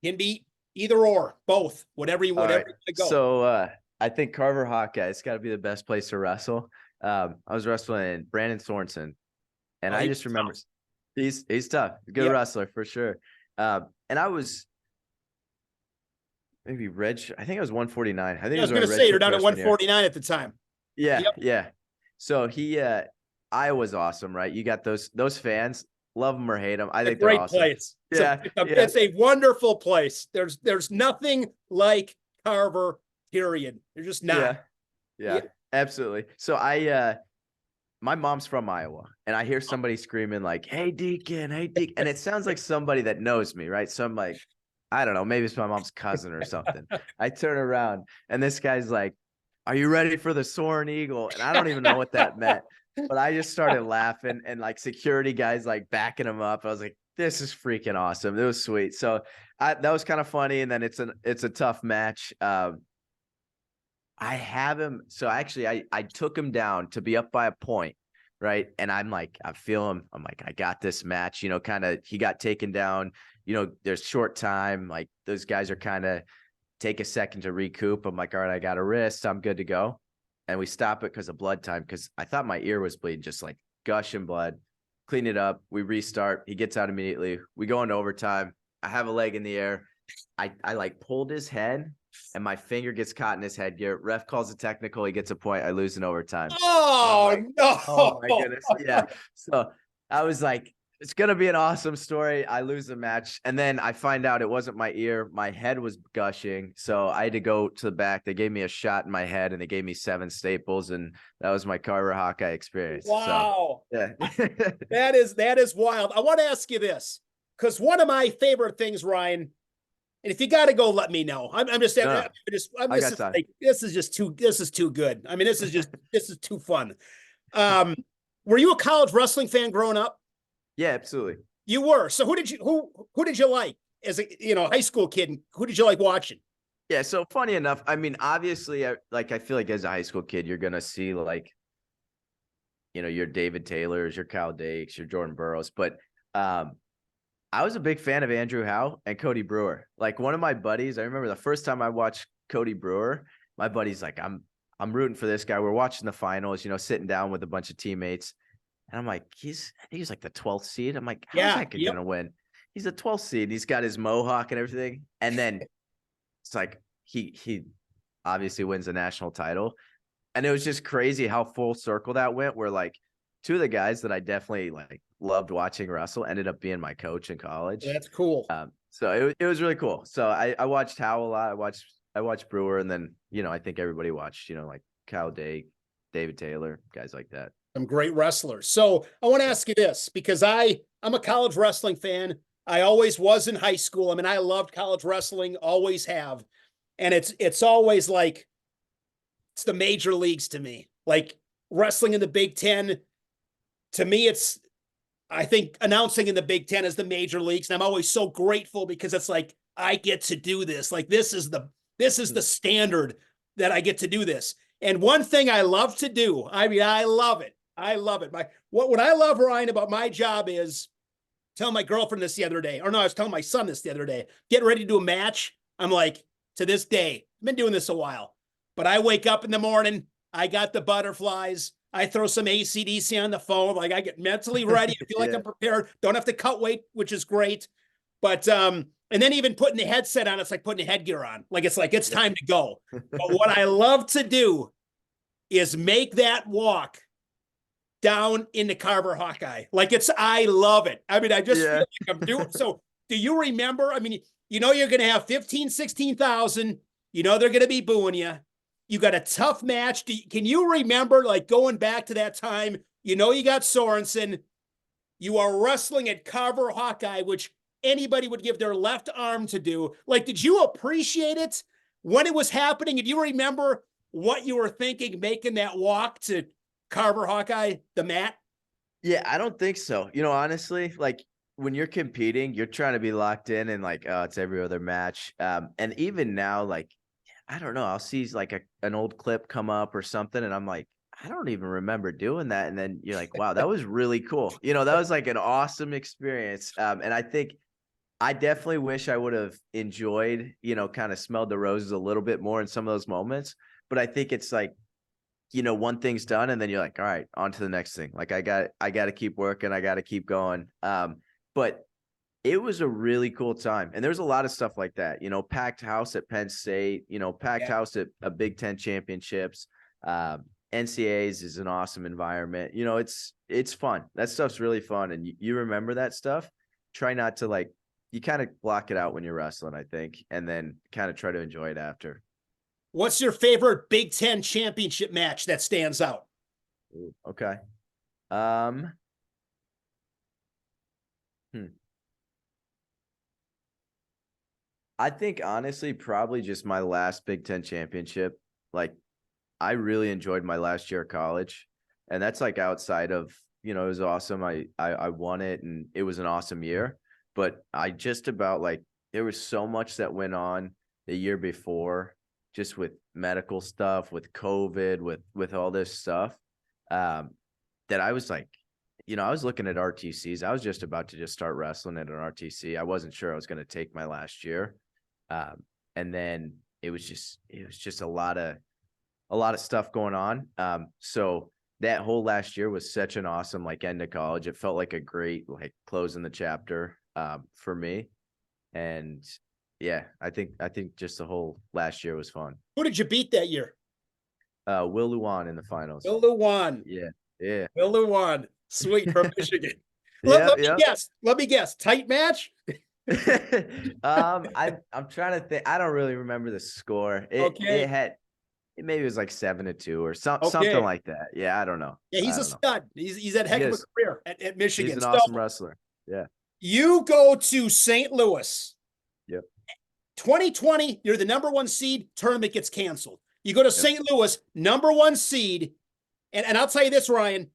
Can be either or, both, whatever you Right. go. So I think Carver Hawkeye, it's got to be the best place to wrestle. I was wrestling in Brandon Sorensen, and I just remember he's tough, good wrestler for sure. And I was maybe I think I was 149. I was going to say you're down at 149 at the time. Yeah, yeah. So I was awesome, right? You got those fans. Love them or hate them. I think they're awesome. Place. Yeah, it's a wonderful place. There's nothing like Carver, period. There's just not. Yeah, absolutely. So my mom's from Iowa, and I hear somebody screaming like, hey, Deakin, and it sounds like somebody that knows me, right? So I'm like, I don't know, maybe it's my mom's cousin or something. I turn around, and this guy's like, are you ready for the Soaring Eagle? And I don't even know what that meant. But I just started laughing, and like security guys like backing him up. I was like, this is freaking awesome. It was sweet. So that was kind of funny. And then it's a tough match. I have him. So actually I took him down to be up by a point. Right. And I'm like, I feel him. I'm like, I got this match, kind of, he got taken down, there's short time. Like, those guys are kind of take a second to recoup. I'm like, all right, I got a wrist. I'm good to go. And we stop it because of blood time, because I thought my ear was bleeding, just like gushing blood. Clean it up. We restart. He gets out immediately. We go into overtime. I have a leg in the air. I like pulled his head, and my finger gets caught in his headgear. Ref calls a technical. He gets a point. I lose in overtime. Oh, like, no. Oh, my goodness. Yeah. So I was like, it's going to be an awesome story. I lose the match. And then I find out it wasn't my ear. My head was gushing. So I had to go to the back. They gave me a shot in my head, and they gave me 7 staples. And that was my Carver Hawkeye experience. Wow. So, yeah. That is wild. I want to ask you this, because one of my favorite things, Ryan, and if you got to go, let me know. This is too good. I mean, this is too fun. Were you a college wrestling fan growing up? Yeah, absolutely. You were. So who did you like as a, high school kid, who did you like watching? Yeah. So funny enough, I mean, obviously, I feel like as a high school kid, you're gonna see like, your David Taylors, your Kyle Dakes, your Jordan Burroughs, but I was a big fan of Andrew Howe and Cody Brewer. Like one of my buddies, I remember the first time I watched Cody Brewer, my buddy's like, I'm rooting for this guy. We're watching the finals, sitting down with a bunch of teammates. And I'm like, he's like the 12th seed. I'm like, how's that kid gonna win? He's the 12th seed. He's got his mohawk and everything. And then it's like he obviously wins the national title. And it was just crazy how full circle that went, where like two of the guys that I definitely like loved watching wrestle ended up being my coach in college. That's cool. So it was really cool. So I watched Howe a lot. I watched Brewer, and then I think everybody watched like Kyle Dake, David Taylor, guys like that. Some great wrestlers. So I want to ask you this, because I'm a college wrestling fan. I always was in high school. I mean, I loved college wrestling, always have. And it's always like, it's the major leagues to me. Like wrestling in the Big Ten, to me, I think announcing in the Big Ten is the major leagues. And I'm always so grateful because it's like, I get to do this. Like this is the standard that I get to do this. And one thing I love to do, I mean, I love it. What I love, Ryan, about my job is telling my girlfriend this the other day, or no, I was telling my son this the other day, getting ready to do a match. I'm like, to this day, I've been doing this a while, but I wake up in the morning, I got the butterflies. I throw some AC/DC on the phone. Like I get mentally ready. I feel like I'm prepared. Don't have to cut weight, which is great. But, and then even putting the headset on, it's like putting a headgear on. Like, it's time to go. But what I love to do is make that walk down into Carver Hawkeye. Like I love it. I mean, I just feel like I'm doing. So do you remember? I mean, you're going to have 15, 16,000, they're going to be booing you. You got a tough match. Can you remember like going back to that time? You got Sorensen. You are wrestling at Carver Hawkeye, which anybody would give their left arm to do. Like, did you appreciate it when it was happening? Do you remember what you were thinking making that walk to Carver Hawkeye, the mat? Yeah, I don't think so. Honestly, like when you're competing, you're trying to be locked in and like, oh, it's every other match. And even now, like, I don't know, I'll see like an old clip come up or something, and I'm like, I don't even remember doing that. And then you're like, wow, that was really cool. That was like an awesome experience. And I think I definitely wish I would have enjoyed, kind of smelled the roses a little bit more in some of those moments. But I think it's like, one thing's done and then you're like, all right, on to the next thing. Like I got to keep working. I got to keep going. But it was a really cool time. And there's a lot of stuff like that, packed house at Penn State, packed house at a Big Ten championships. NCAAs is an awesome environment. It's fun. That stuff's really fun. And you remember that stuff. Try not to like, you kind of block it out when you're wrestling, I think, and then kind of try to enjoy it after. What's your favorite Big Ten championship match that stands out? Okay. I think honestly, probably just my last Big Ten championship. Like, I really enjoyed my last year of college, and that's like outside of, it was awesome. I won it, and it was an awesome year. But I just about like, there was so much that went on the year before, just with medical stuff, with COVID, with all this stuff, that I was like, I was looking at RTCs. I was just about to just start wrestling at an RTC. I wasn't sure I was going to take my last year. And then it was just a lot of stuff going on. So that whole last year was such an awesome, like, end of college. It felt like a great, like, closing the chapter, for me. And yeah, I think just the whole last year was fun. Who did you beat that year? Will Luan in the finals. Will Luan. Yeah. Will Luan. Sweet, from Michigan. Let me guess. Tight match? I'm trying to think. I don't really remember the score. Maybe it was like 7-2 or something like that. Yeah, I don't know. Yeah, he's a stud. He's had a heck of a career at Michigan. He's an awesome wrestler. Yeah. You go to St. Louis. Yep. 2020, you're the number 1 seed. Tournament gets canceled. You go to St. Louis, number 1 seed. And I'll tell you this, Ryan.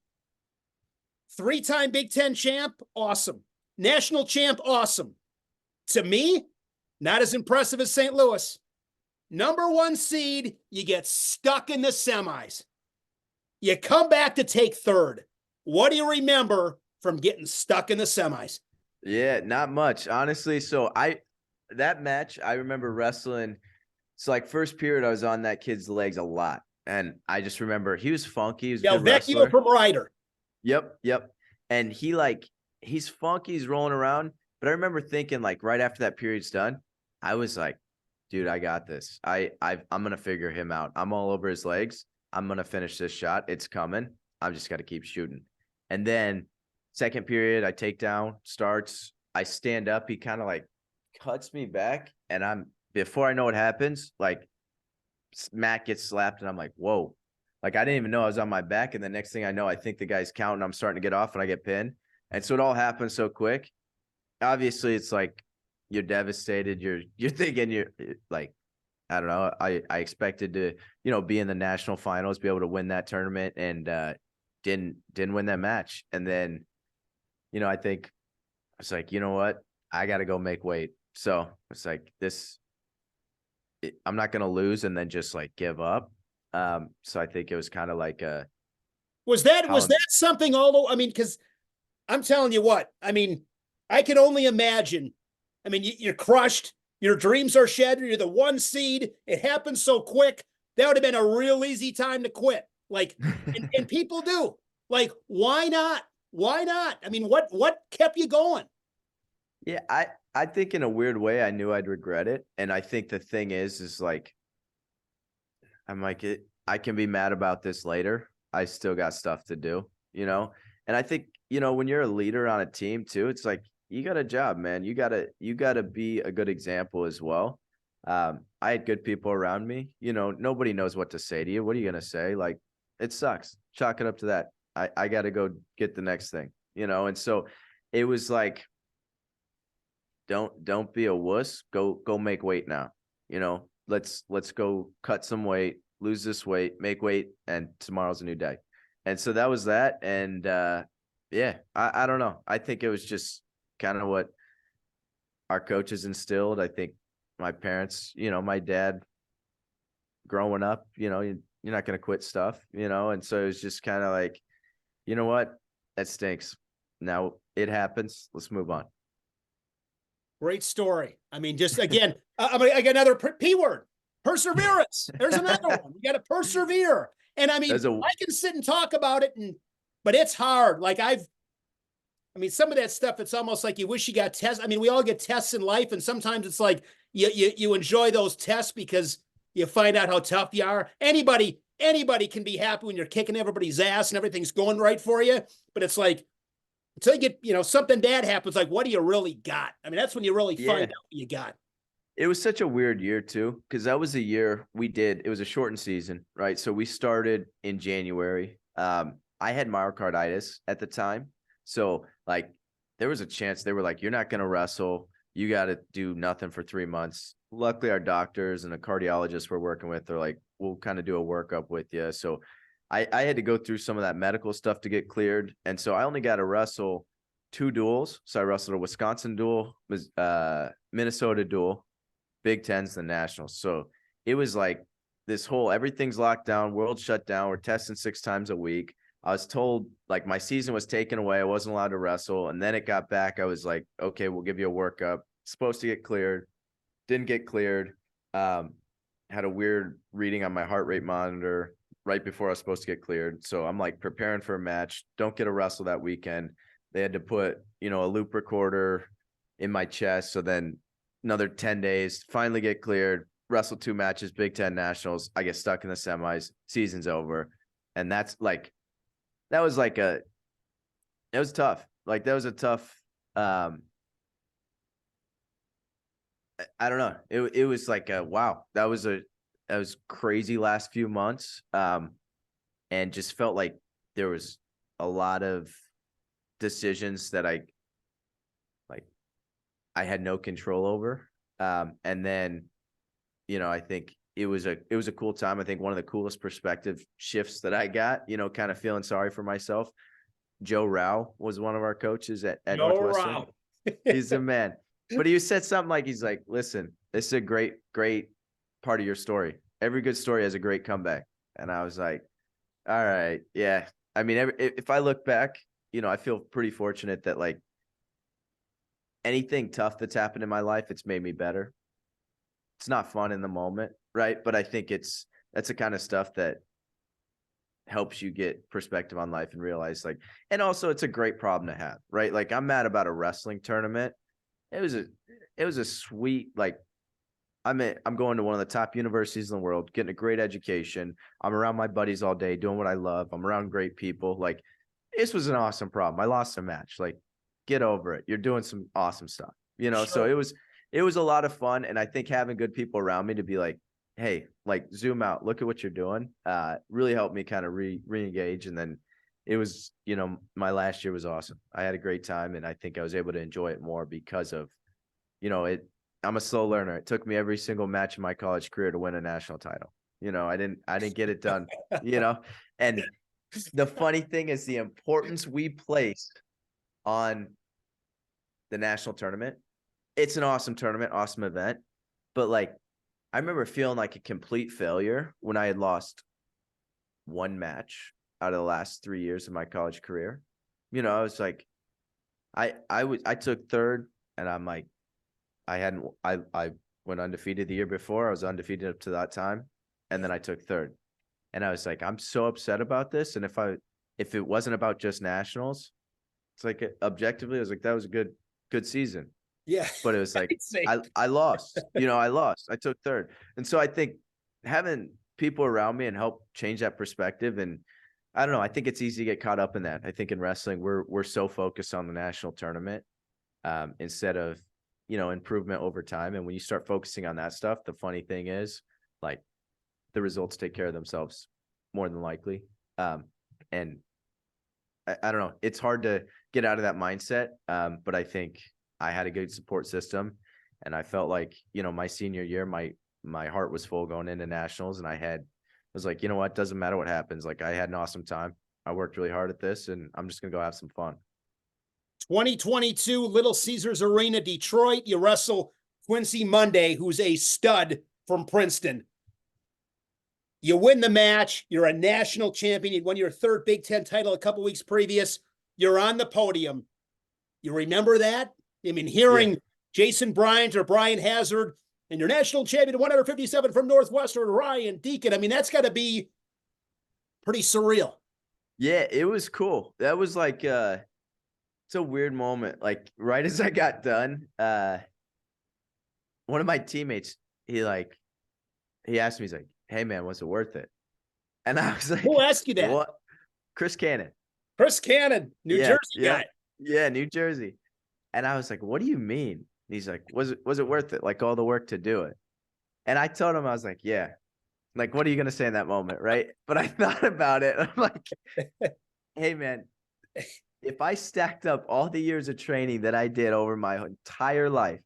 3-time Big Ten champ, awesome. National champ, awesome. To me, not as impressive as St. Louis. Number 1 seed, you get stuck in the semis. You come back to take third. What do you remember from getting stuck in the semis? Yeah, not much, honestly. So that match, I remember wrestling. So like first period, I was on that kid's legs a lot. And I just remember he was funky. He was a good Vecchio wrestler. from Ryder. Yep. And he's funky, he's rolling around. But I remember thinking, like, right after that period's done, I was like, dude, I got this. I'm gonna figure him out. I'm all over his legs. I'm gonna finish this shot. It's coming. I've just got to keep shooting. And then second period, I take down, starts. I stand up. He kind of like cuts me back, and before I know what happens, like Matt gets slapped, and I'm like, whoa. Like, I didn't even know I was on my back. And the next thing I know, I think the guy's counting. I'm starting to get off, and I get pinned. And so it all happened so quick. Obviously, it's like you're devastated. You're thinking you're like, I don't know. I expected to, be in the national finals, be able to win that tournament, and didn't win that match. And then, I think I was like, you know what? I got to go make weight. So it's like I'm not going to lose and then just like give up. So I think it was kind of like was that something because I'm telling you what, I can only imagine. You're crushed. Your dreams are shattered. You're the 1 seed. It happened so quick. That would have been a real easy time to quit. Like, and people do. Like, why not? Why not? What kept you going? Yeah, I think in a weird way, I knew I'd regret it. And I think the thing is like, I'm like, I can be mad about this later. I still got stuff to do, And I think, when you're a leader on a team too, it's like, you got a job, man. You gotta be a good example as well. I had good people around me. Nobody knows what to say to you. What are you gonna say? Like, it sucks. Chalk it up to that. I got to go get the next thing. And so it was like, don't be a wuss. Go make weight now. Let's go cut some weight, lose this weight, make weight, and tomorrow's a new day. And so that was that. And yeah, I don't know. I think it was just kind of what our coaches instilled. I think my parents, my dad growing up, you're not going to quit stuff, and so it was just kind of like, you know what, that stinks. Now it happens. Let's move on. Great story. Just again, I got another P word, perseverance. There's another one. You got to persevere. And I can sit and talk about it, but it's hard. Like some of that stuff, it's almost like you wish you got tests. We all get tests in life, and sometimes it's like you enjoy those tests because you find out how tough you are. Anybody can be happy when you're kicking everybody's ass and everything's going right for you. But it's like, until you get, something bad happens, like, what do you really got? That's when you really find out what you got. It was such a weird year too, because that was a year it was a shortened season, right? So we started in January. I had myocarditis at the time. So like there was a chance they were like, you're not going to wrestle. You got to do nothing for 3 months. Luckily, our doctors and a cardiologist we're working with, they're like, we'll kind of do a workup with you. So I had to go through some of that medical stuff to get cleared. And so I only got to wrestle 2 duels. So I wrestled a Wisconsin duel, Minnesota duel, Big Tens, the Nationals. So it was like this whole, everything's locked down, world shut down. We're testing 6 times a week. I was told like my season was taken away. I wasn't allowed to wrestle. And then it got back. I was like, okay, we'll give you a workup. Supposed to get cleared. Didn't get cleared. Had a weird reading on my heart rate monitor right before I was supposed to get cleared. So I'm like preparing for a match. Don't get a wrestle that weekend. They had to put, a loop recorder in my chest. So then another 10 days, finally get cleared, wrestle 2 matches, Big Ten Nationals. I get stuck in the semis, season's over. And that's like, that was tough. Like that was a tough, I don't know. It was like wow, that was crazy last few months. And just felt like there was a lot of decisions that I had no control over. And then, I think it was a cool time. I think one of the coolest perspective shifts that I got, kind of feeling sorry for myself. Joe Rao was one of our coaches at Northwestern. He's a man. But he said something like, he's like, listen, this is a great part of your story. Every good story has a great comeback. And I was like, all right, yeah. I mean, if I look back, I feel pretty fortunate that like anything tough that's happened in my life, it's made me better. It's not fun in the moment, right? But I think that's the kind of stuff that helps you get perspective on life and realize like, and also it's a great problem to have, right? Like I'm mad about a wrestling tournament. It was a sweet, like, I'm going to one of the top universities in the world, getting a great education. I'm around my buddies all day, doing what I love. I'm around great people. Like, this was an awesome problem. I lost a match. Like, get over it. You're doing some awesome stuff, Sure. So it was a lot of fun. And I think having good people around me to be like, hey, like zoom out, look at what you're doing, really helped me kind of re-engage. And then it was, my last year was awesome. I had a great time, and I think I was able to enjoy it more because of, I'm a slow learner. It took me every single match in my college career to win a national title. I didn't get it done, and the funny thing is the importance we placed on the national tournament. It's an awesome tournament, awesome event. But like, I remember feeling like a complete failure when I had lost one match out of the last 3 years of my college career. I was like, I took third, and I'm like, I went undefeated the year before. I was undefeated up to that time. And then I took third, and I was like, I'm so upset about this. And if it wasn't about just nationals, it's like objectively, I was like, that was a good season. Yeah. But it was like, I lost, I lost. I took third. And so I think having people around me and help change that perspective. And I don't know, I think it's easy to get caught up in that. I think in wrestling, we're so focused on the national tournament instead of, improvement over time. And when you start focusing on that stuff, the funny thing is like the results take care of themselves more than likely. And I don't know, it's hard to get out of that mindset. But I think I had a good support system, and I felt like, my senior year, my heart was full going into nationals, and I was like, you know what, doesn't matter what happens. Like, I had an awesome time. I worked really hard at this, and I'm just going to go have some fun. 2022 Little Caesars Arena, Detroit. You wrestle Quincy Monday, who's a stud from Princeton. You win the match. You're a national champion. You won your third Big Ten title a couple weeks previous. You're on the podium. You remember that? I mean, hearing Jason Bryant or Brian Hazard and your national champion 157 from Northwestern, Ryan Deakin. I mean, that's got to be pretty surreal. Yeah, it was cool. That was like, it's a weird moment. Like right as I got done, one of my teammates, he asked me, he's like, hey man, was it worth it? And I was like, who asked you that? What? Chris Cannon, New Jersey guy. Yeah, New Jersey. And I was like, what do you mean? And he's like, was it worth it? Like all the work to do it? And I told him, I was like, yeah. Like, what are you going to say in that moment? Right. But I thought about it. I'm like, hey man, if I stacked up all the years of training that I did over my entire life,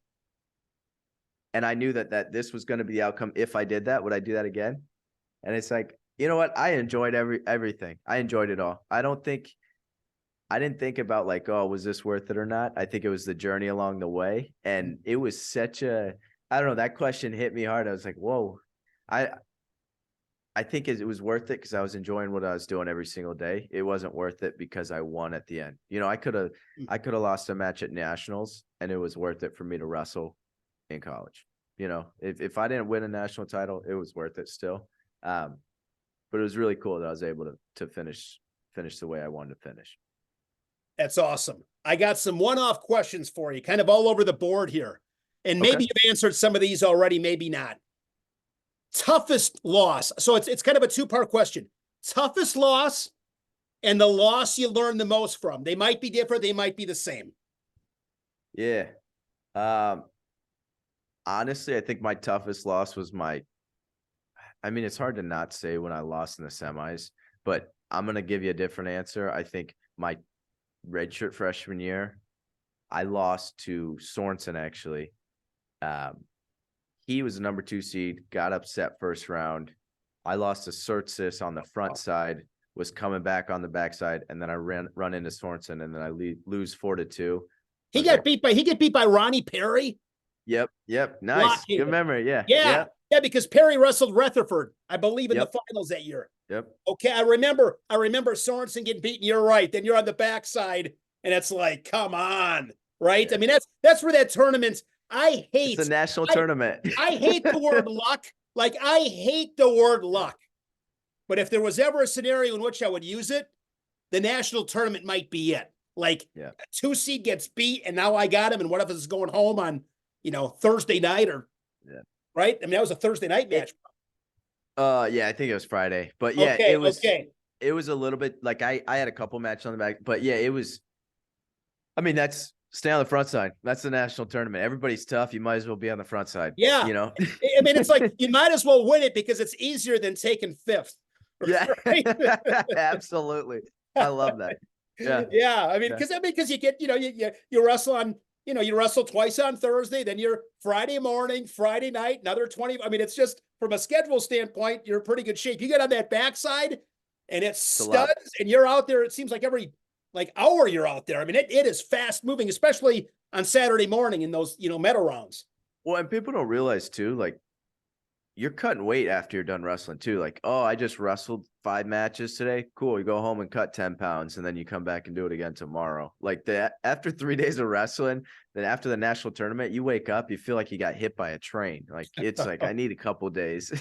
and I knew that this was going to be the outcome, if I did that, would I do that again? And it's like, you know what? I enjoyed everything. I enjoyed it all. I didn't think about like, oh, was this worth it or not? I think it was the journey along the way. And it was such I don't know, that question hit me hard. I was like, whoa, I think it was worth it because I was enjoying what I was doing every single day. It wasn't worth it because I won at the end. I could have lost a match at nationals, and it was worth it for me to wrestle in college. If I didn't win a national title, it was worth it still. But it was really cool that I was able to finish the way I wanted to finish. That's awesome. I got some one-off questions for you, kind of all over the board here. And maybe you've answered some of these already, maybe not. Toughest loss. So it's kind of a two-part question. Toughest loss and the loss you learned the most from. They might be different. They might be the same. Yeah. Honestly, I think my toughest loss was it's hard to not say when I lost in the semis, but I'm going to give you a different answer. I think my redshirt freshman year, I lost to Sorensen, actually. He was the number 2 seed, got upset first round. I lost to Surtsis on the front side, was coming back on the backside, and then I run into Sorensen, and then I lose 4-2. He Okay. get beat by Ronnie Perry. Yep. Nice. Blockhead. Good memory. Yeah. Yeah, because Perry wrestled Rutherford, I believe, in the Yep. finals that year. Yep. Okay, I remember Sorensen getting beaten. You're right. Then you're on the backside, and it's like, come on, right? Yeah. I mean, that's where that tournament. It's a national tournament. I hate the word luck. Like, I hate the word luck. But if there was ever a scenario in which I would use it, the national tournament might be it. Like, Yeah. a 2 seed gets beat, and now I got him. And what if it's going home on, Thursday night or, right? I mean, that was a Thursday night match. Yeah, I think it was Friday, but yeah, Okay, it was a little bit like I had a couple matches on the back, but yeah, it was. I mean, that's stay on the front side. That's the national tournament. Everybody's tough. You might as well be on the front side. Yeah. I mean, it's like you might as well win it because it's easier than taking fifth. Yeah, Right? absolutely. I love that. Yeah. Yeah. I mean, because you get, you wrestle on, you wrestle twice on Thursday, then you're Friday morning, Friday night, another 20. I mean, it's just from a schedule standpoint, you're in pretty good shape. You get on that backside and it's studs and you're out there. It seems like every hour you're out there. I mean, it is fast moving, especially on Saturday morning in those, medal rounds. Well, and people don't realize too, like you're cutting weight after you're done wrestling too. Like, oh, I just wrestled 5 matches today. Cool. You go home and cut 10 pounds and then you come back and do it again tomorrow. Like after 3 days of wrestling, then after the national tournament, you wake up, you feel like you got hit by a train. Like it's like, I need a couple days.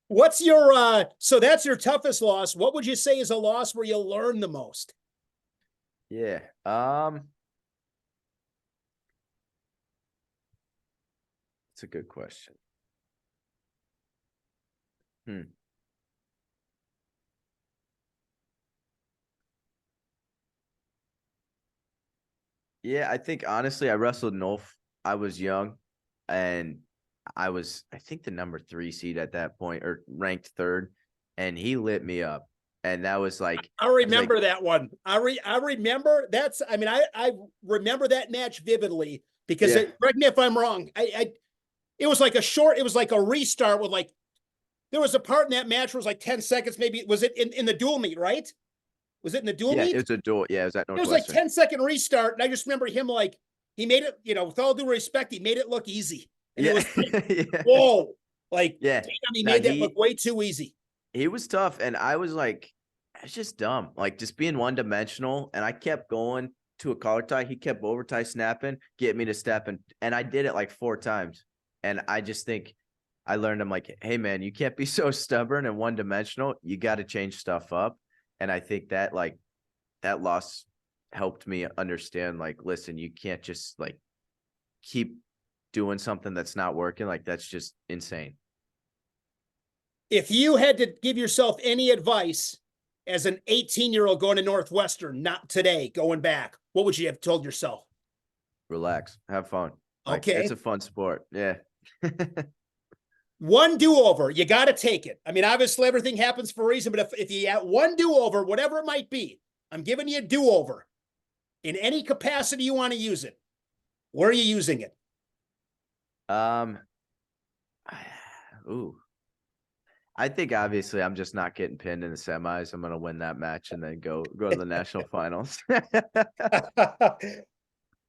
What's your, so that's your toughest loss. What would you say is a loss where you learn the most? Yeah. It's a good question. Yeah, I think honestly, I wrestled Nolf. I was young and I was, I think the number 3 seed at that point or ranked 3rd, and he lit me up. And that was like, I remember that one. I remember I remember that match vividly because correct me if I'm wrong. It was like it was like a restart with there was a part in that match where it was like 10 seconds. Maybe was it in the dual meet, right? Was it in the dual meet? It was a dual. Yeah, it was at Northwestern. It was like 10-second restart. And I just remember him he made it, with all due respect, he made it look easy. And it was whoa. Damn, he made that look way too easy. He was tough. And I was like, it's just dumb. Like just being one dimensional. And I kept going to a collar tie. He kept over tie snapping, get me to step. And I did it like 4 times. And I just think I learned, I'm like, hey man, you can't be so stubborn and one dimensional. You got to change stuff up. And I think that that loss helped me understand, listen, you can't just keep doing something that's not working. That's just insane. If you had to give yourself any advice as an 18-year-old going to Northwestern, not today, going back, what would you have told yourself? Relax, have fun. Okay. It's a fun sport. Yeah. One do-over, you got to take it. I mean, obviously everything happens for a reason, but if you have one do-over, whatever it might be, I'm giving you a do-over in any capacity you want to use it. Where are you using it? I think obviously I'm just not getting pinned in the semis. I'm going to win that match and then go to the national finals.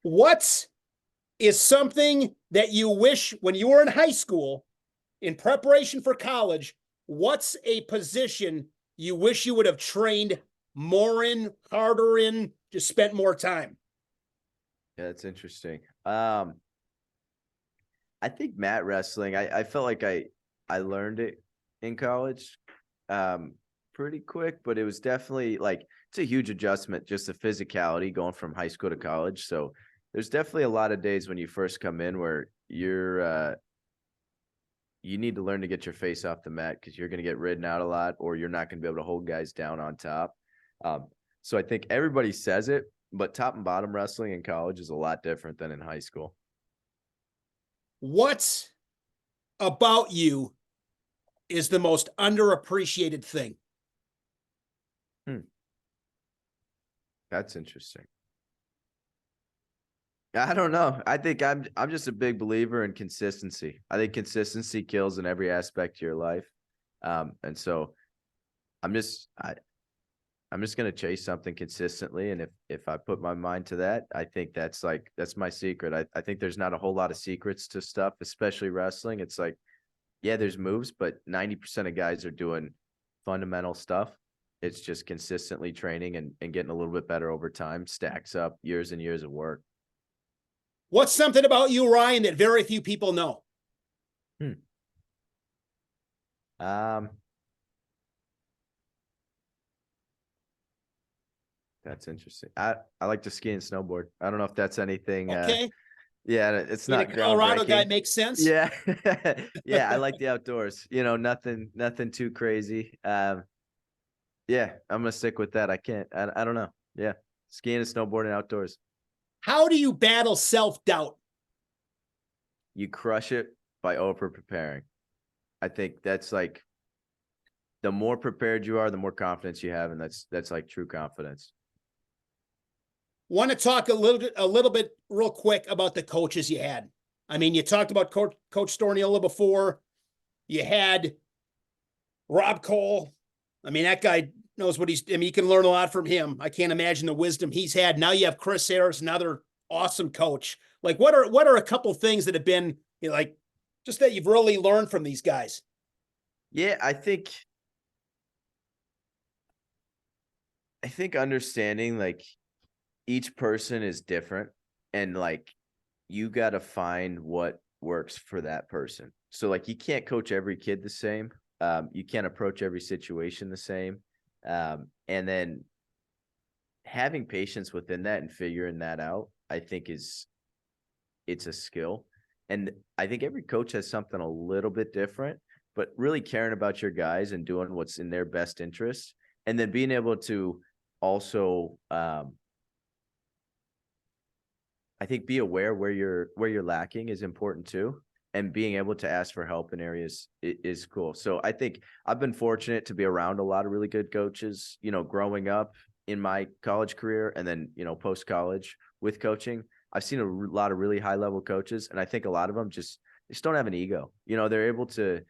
What is something that you wish when you were in high school in preparation for college, what's a position you wish you would have trained more in, harder in, just spent more time? Yeah, that's interesting. I think mat wrestling, I felt like I learned it in college pretty quick, but it was definitely it's a huge adjustment, just the physicality going from high school to college. So there's definitely a lot of days when you first come in where you need to learn to get your face off the mat because you're going to get ridden out a lot or you're not going to be able to hold guys down on top. So I think everybody says it, but top and bottom wrestling in college is a lot different than in high school. What about you is the most underappreciated thing? That's interesting. I don't know. I think I'm just a big believer in consistency. I think consistency kills in every aspect of your life. And so I'm just I'm just going to chase something consistently. And if I put my mind to that, I think that's my secret. I think there's not a whole lot of secrets to stuff, especially wrestling. It's like, yeah, there's moves, but 90% of guys are doing fundamental stuff. It's just consistently training and getting a little bit better over time, stacks up years and years of work. What's something about you, Ryan, that very few people know? That's interesting. I like to ski and snowboard. I don't know if that's anything. Okay. Yeah, it's Being not a Colorado guy groundbreaking. makes sense. Yeah. Yeah, I like the outdoors. Nothing too crazy. Yeah, I'm gonna stick with that. I don't know. Yeah. Skiing and snowboarding outdoors. How do you battle self-doubt? You crush it by over preparing. I think that's like the more prepared you are, the more confidence you have, and that's like true confidence. Want to talk a little bit real quick about the coaches you had. I mean, you talked about Coach Storniola before. You had Rob Cole. I mean, that guy knows what you can learn a lot from him. I can't imagine the wisdom he's had. Now you have Chris Harris, another awesome coach. Like, what are a couple things that have been, like, just that you've really learned from these guys? Yeah, I think understanding like each person is different, and like you got to find what works for that person. So like you can't coach every kid the same. You can't approach every situation the same. And then having patience within that and figuring that out, I think it's a skill. And I think every coach has something a little bit different, but really caring about your guys and doing what's in their best interest. And then being able to also, I think be aware where you're lacking is important too. And being able to ask for help in areas is cool. So I think I've been fortunate to be around a lot of really good coaches, growing up in my college career and then, post college with coaching. I've seen a lot of really high level coaches, and I think a lot of them they just don't have an ego. They're able to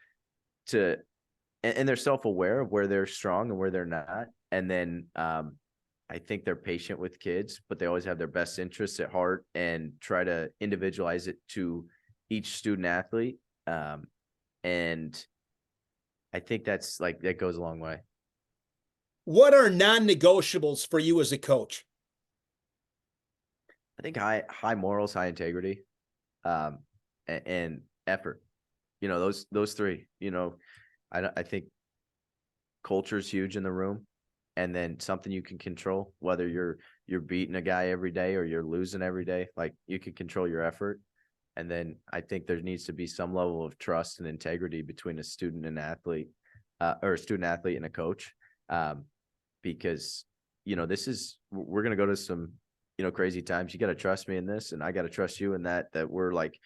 and they're self-aware of where they're strong and where they're not. And then I think they're patient with kids, but they always have their best interests at heart and try to individualize it to each student athlete. And I think that goes a long way. What are non-negotiables for you as a coach? I think high morals, high integrity, and effort. Those three. I think culture is huge in the room, and then something you can control, whether you're beating a guy every day or you're losing every day. Like you can control your effort, and then I think there needs to be some level of trust and integrity between a student and athlete, or a student athlete and a coach, because we're gonna go to some crazy times. You got to trust me in this, and I got to trust you in that we're like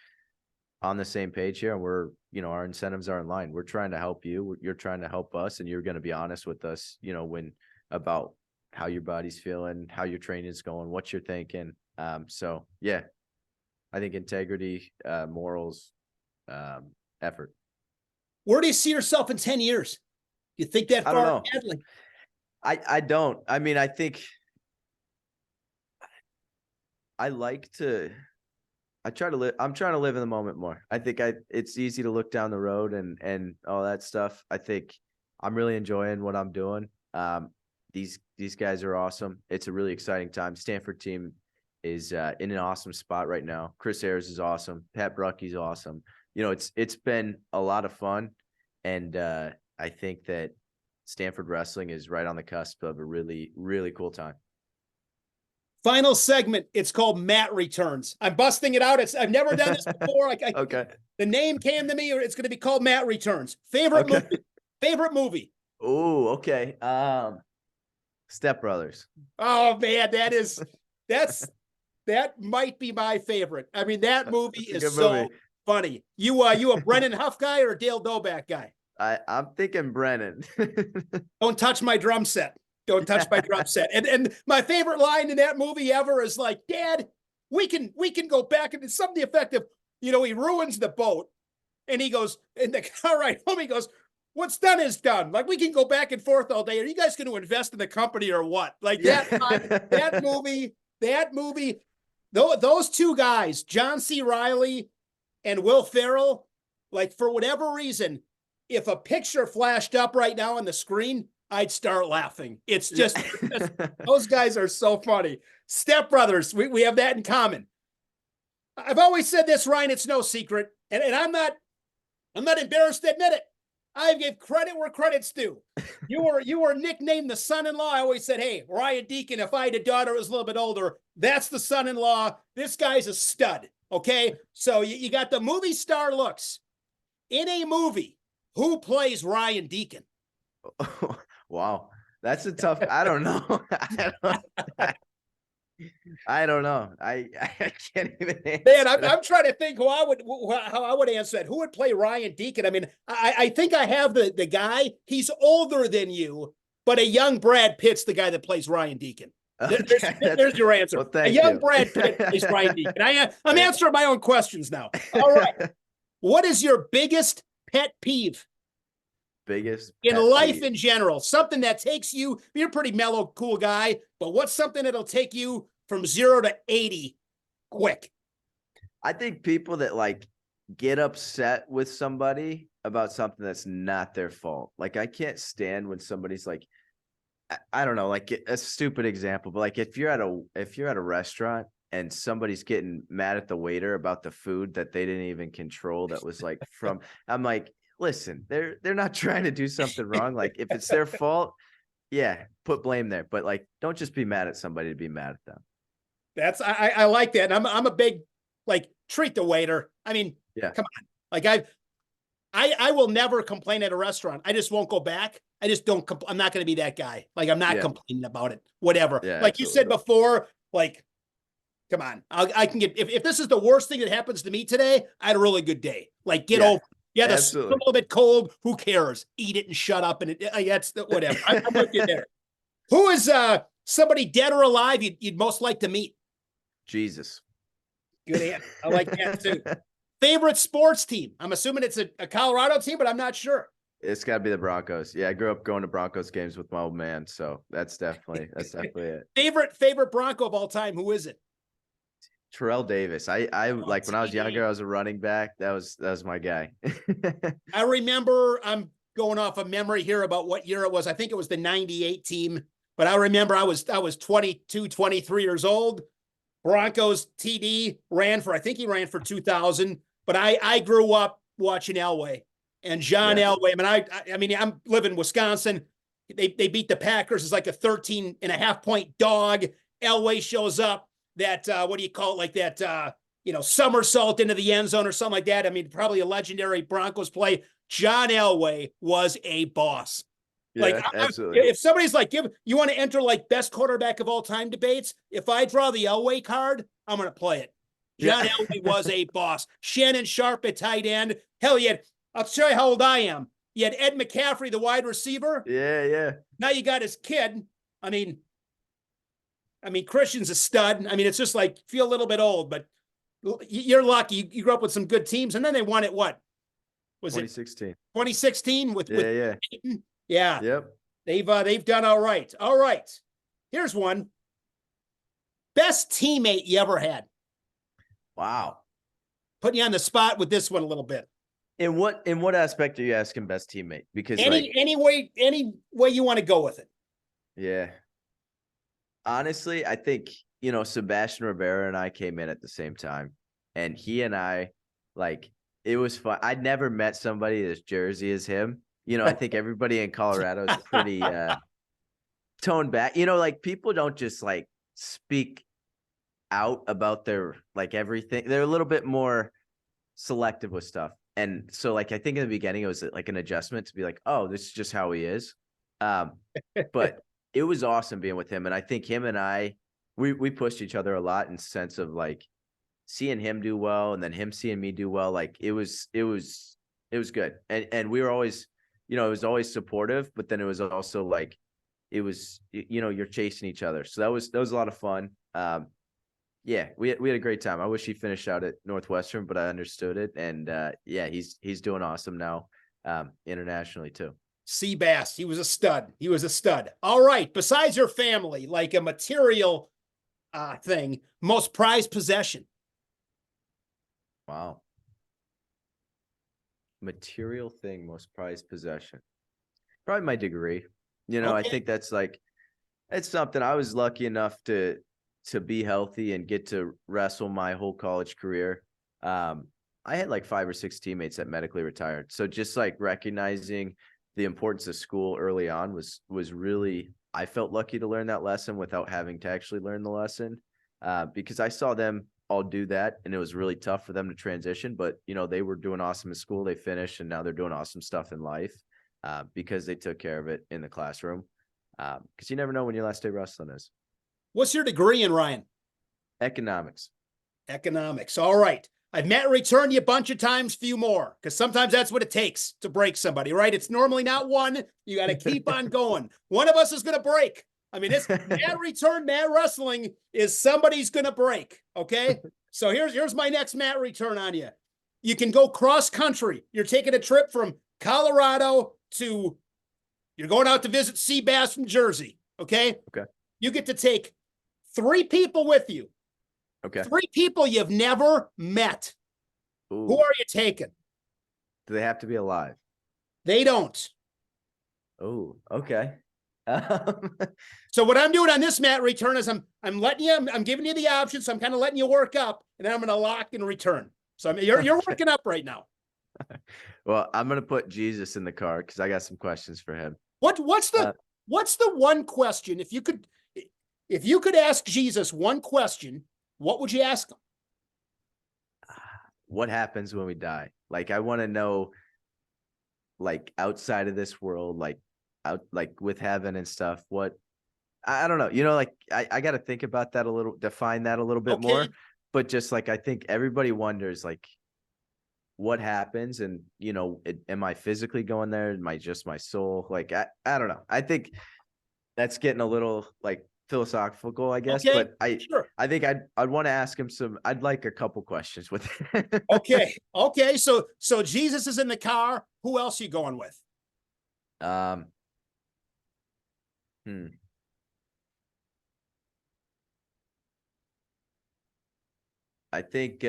on the same page here, and we're, our incentives are in line. We're trying to help you. You're trying to help us, and you're going to be honest with us, about how your body's feeling, how your training is going, what you're thinking. So yeah, I think integrity, morals, effort. Where do you see yourself in 10 years? You think that far? I don't know. I don't. I mean, I think I'm trying to live in the moment more. I think it's easy to look down the road and all that stuff. I think I'm really enjoying what I'm doing. These guys are awesome. It's a really exciting time. Stanford team is in an awesome spot right now. Chris Harris is awesome. Pat Bruckey's awesome. It's been a lot of fun, and I think that Stanford wrestling is right on the cusp of a really, really cool time. Final segment. It's called Matt Returns. I'm busting it out. I've never done this before. Okay. The name came to me, or it's going to be called Matt Returns. Favorite movie. Favorite movie. Oh, okay. Step Brothers. Oh man, that might be my favorite. I mean, that movie is so funny. You a Brennan Huff guy or a Dale Doback guy? I'm thinking Brennan. Don't touch my drum set. Don't touch my drum set. And my favorite line in that movie ever is like, Dad, we can go back, and it's something effective. He ruins the boat, and he goes in the car ride home. He goes, what's done is done. Like, we can go back and forth all day. Are you guys going to invest in the company or what? Like that movie, those two guys, John C. Reilly and Will Ferrell, like, for whatever reason, if a picture flashed up right now on the screen, I'd start laughing. It's just, those guys are so funny. Step Brothers, we have that in common. I've always said this, Ryan, it's no secret, and I'm not embarrassed to admit it. I give credit where credit's due. You were nicknamed the son-in-law. I always said, hey, Ryan Deakin, if I had a daughter who was a little bit older, that's the son-in-law. This guy's a stud, okay? So you got the movie star looks. In a movie, who plays Ryan Deakin? Wow. That's a tough, I don't know. I don't know. I can't even answer. Man, I'm trying to think how I would answer that. Who would play Ryan Deakin? I mean, I think I have the guy. He's older than you, but a young Brad Pitt's the guy that plays Ryan Deakin. There's your answer. Well, a young Brad Pitt plays Ryan Deakin. I'm answering my own questions now. All right. What is your biggest pet peeve? Biggest in life in general, something that takes you, you're a pretty mellow, cool guy, but what's something that'll take you from 0 to 80 quick? I think people that like get upset with somebody about something that's not their fault. Like, I can't stand when somebody's like, I don't know, like a stupid example, but like if you're at a restaurant and somebody's getting mad at the waiter about the food that they didn't even control, that was like from, I'm like, listen, they're not trying to do something wrong. Like, if it's their fault, yeah, put blame there. But like, don't just be mad at somebody to be mad at them. I like that. And I'm a big, like, treat the waiter. I mean, yeah, come on. Like, I will never complain at a restaurant. I just won't go back. I just don't. I'm not going to be that guy. Like, I'm not complaining about it. Whatever. Yeah, like absolutely. You said before, like, come on. I can get, if this is the worst thing that happens to me today, I had a really good day. Like, get over. Yeah, that's a little bit cold. Who cares? Eat it and shut up. And that's whatever. I'm with you there. Who is somebody dead or alive you'd most like to meet? Jesus. Good answer. I like that too. Favorite sports team? I'm assuming it's a Colorado team, but I'm not sure. It's got to be the Broncos. Yeah, I grew up going to Broncos games with my old man, so that's definitely it. Favorite Bronco of all time? Who is it? Terrell Davis. I like when I was younger, I was a running back. That was my guy. I remember, I'm going off of memory here about what year it was. I think it was the 98 team, but I remember I was 22, 23 years old. Broncos TD I think he ran for 2000, but I grew up watching Elway and John Elway. I mean, I'm living in Wisconsin. They beat the Packers. It's like a 13.5-point dog. Elway shows up. That what do you call it, like that somersault into the end zone or something like that. I mean, probably a legendary Broncos play. John Elway was a boss. Yeah, like, absolutely. If somebody's like, you want to enter like best quarterback of all time debates, if I draw the Elway card, I'm going to play it. John Elway was a boss. Shannon Sharp at tight end. Hell yeah. I'll show you how old I am. You had Ed McCaffrey, the wide receiver. Yeah. Now you got his kid. I mean, Christian's a stud. I mean, it's just like, feel a little bit old, but you're lucky. You grew up with some good teams, and then they won it. What was 2016. it? 2016 with Peyton? Yeah. Yep. They've done all right. All right. Here's one. Best teammate you ever had? Wow. Putting you on the spot with this one a little bit. In what aspect are you asking best teammate? Because any way you want to go with it. Yeah. Honestly, I think, Sebastian Rivera and I came in at the same time, and he and I, like, it was fun. I'd never met somebody as Jersey as him. I think everybody in Colorado is pretty toned back. Like, people don't just like speak out about their like everything. They're a little bit more selective with stuff. And so, like, I think in the beginning it was like an adjustment to be like, oh, this is just how he is. But it was awesome being with him. And I think him and I, we pushed each other a lot in sense of like seeing him do well and then him seeing me do well. Like, it was good. And we were always, it was always supportive, but then it was also like, it was, you're chasing each other. So that was a lot of fun. Yeah, we had a great time. I wish he finished out at Northwestern, but I understood it. And yeah, he's doing awesome now. internationally too. Seabass, he was a stud. He was a stud. All right. Besides your family, like a material thing, most prized possession. Wow. Material thing, most prized possession. Probably my degree. I think that's like, it's something. I was lucky enough to be healthy and get to wrestle my whole college career. I had like 5 or 6 teammates that medically retired. So just like recognizing the importance of school early on was really, I felt lucky to learn that lesson without having to actually learn the lesson, because I saw them all do that, and it was really tough for them to transition. But they were doing awesome in school. They finished, and now they're doing awesome stuff in life, because they took care of it in the classroom. Because you never know when your last day wrestling is. What's your degree in, Ryan? Economics. Economics. All right. I've met and returned you a bunch of times, few more, because sometimes that's what it takes to break somebody, right? It's normally not one. You got to keep on going. One of us is going to break. I mean, it's Matt return, Matt wrestling is somebody's going to break. Okay. So here's my next Matt return on you. You can go cross country. You're taking a trip from Colorado to, you're going out to visit Seabass from Jersey. Okay. Okay. You get to take 3 people with you. Okay. 3 people you've never met. Ooh. Who are you taking? Do they have to be alive? They don't. Oh, okay. So what I'm doing on this Matt return is I'm letting you, I'm giving you the options. So I'm kind of letting you work up, and then I'm going to lock and return. So you're working up right now. Well, I'm going to put Jesus in the car because I got some questions for him. What's the one question, if you could ask Jesus one question, what would you ask him? What happens when we die? Like, I want to know, like, outside of this world, like with heaven and stuff. What, I don't know. Like, I got to think about that a little, define that a little bit more. But just like, I think everybody wonders, like, what happens, and am I physically going there? Am I just my soul? Like, I don't know. I think that's getting a little like philosophical, I guess. Okay, But I think I'd want to ask him I'd like a couple questions with him. Okay. So Jesus is in the car. Who else are you going with? I think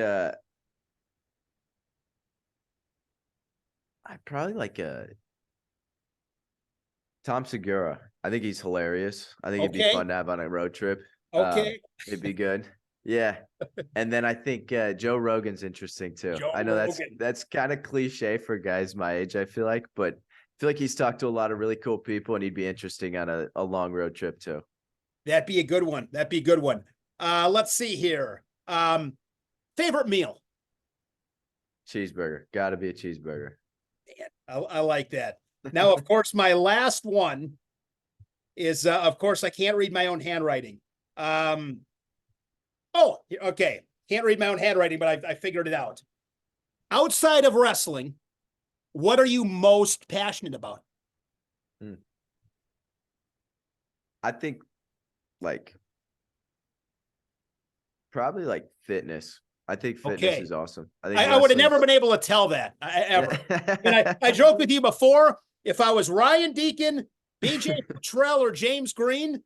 I'd probably like Tom Segura. I think he's hilarious. I think it'd be fun to have on a road trip. Okay. It'd be good. Yeah. And then I think Joe Rogan's interesting too. I know that's kind of cliche for guys my age, I feel like, but I feel like he's talked to a lot of really cool people, and he'd be interesting on a long road trip too. That'd be a good one. Let's see here. Favorite meal? Cheeseburger. Gotta be a cheeseburger. Man, I like that. Now, of course, my last one is, of course, I can't read my own handwriting. Oh, okay. Can't read my own handwriting, but I figured it out. Outside of wrestling, what are you most passionate about? I think probably like fitness. I think fitness is awesome. I would have never been able to tell that ever. And I joked with you before, if I was Ryan Deakin, BJ Petrell, or James Green,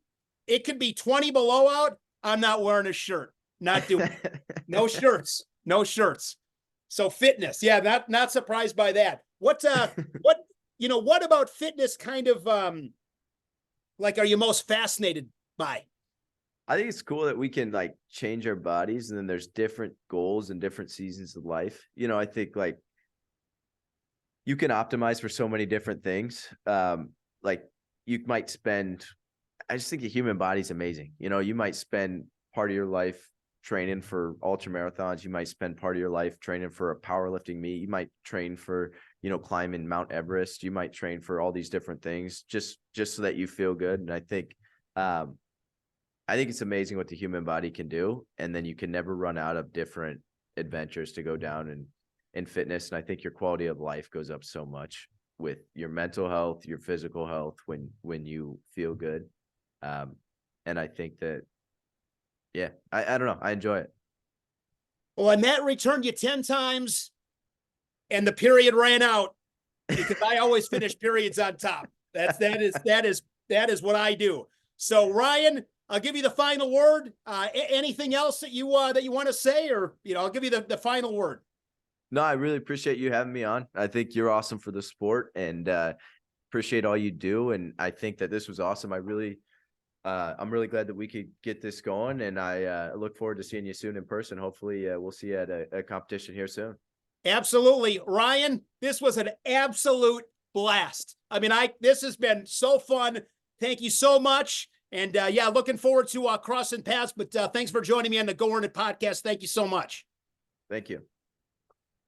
it could be 20 below out. I'm not wearing a shirt. Not doing it. No shirts. So fitness. Yeah, not surprised by that. What about fitness kind of like are you most fascinated by? I think it's cool that we can like change our bodies, and then there's different goals and different seasons of life. I think like you can optimize for so many different things. Like you might spend, I just think the human body's amazing. You might spend part of your life training for ultra marathons. You might spend part of your life training for a powerlifting meet. You might train for, climbing Mount Everest. You might train for all these different things just so that you feel good. And I think it's amazing what the human body can do. And then you can never run out of different adventures to go down in fitness. And I think your quality of life goes up so much with your mental health, your physical health, when you feel good. And I think that, yeah, I don't know. I enjoy it. Well, I Matt returned you 10 times and the period ran out. because I always finish periods on top. That is what I do. So Ryan, I'll give you the final word. Anything else that you want to say, or I'll give you the final word. No, I really appreciate you having me on. I think you're awesome for the sport, and appreciate all you do. And I think that this was awesome. I'm really glad that we could get this going, and I look forward to seeing you soon in person. Hopefully we'll see you at a competition here soon. Absolutely. Ryan, this was an absolute blast. I mean, this has been so fun. Thank you so much. And looking forward to crossing paths, but thanks for joining me on the Go Earn It podcast. Thank you so much. Thank you.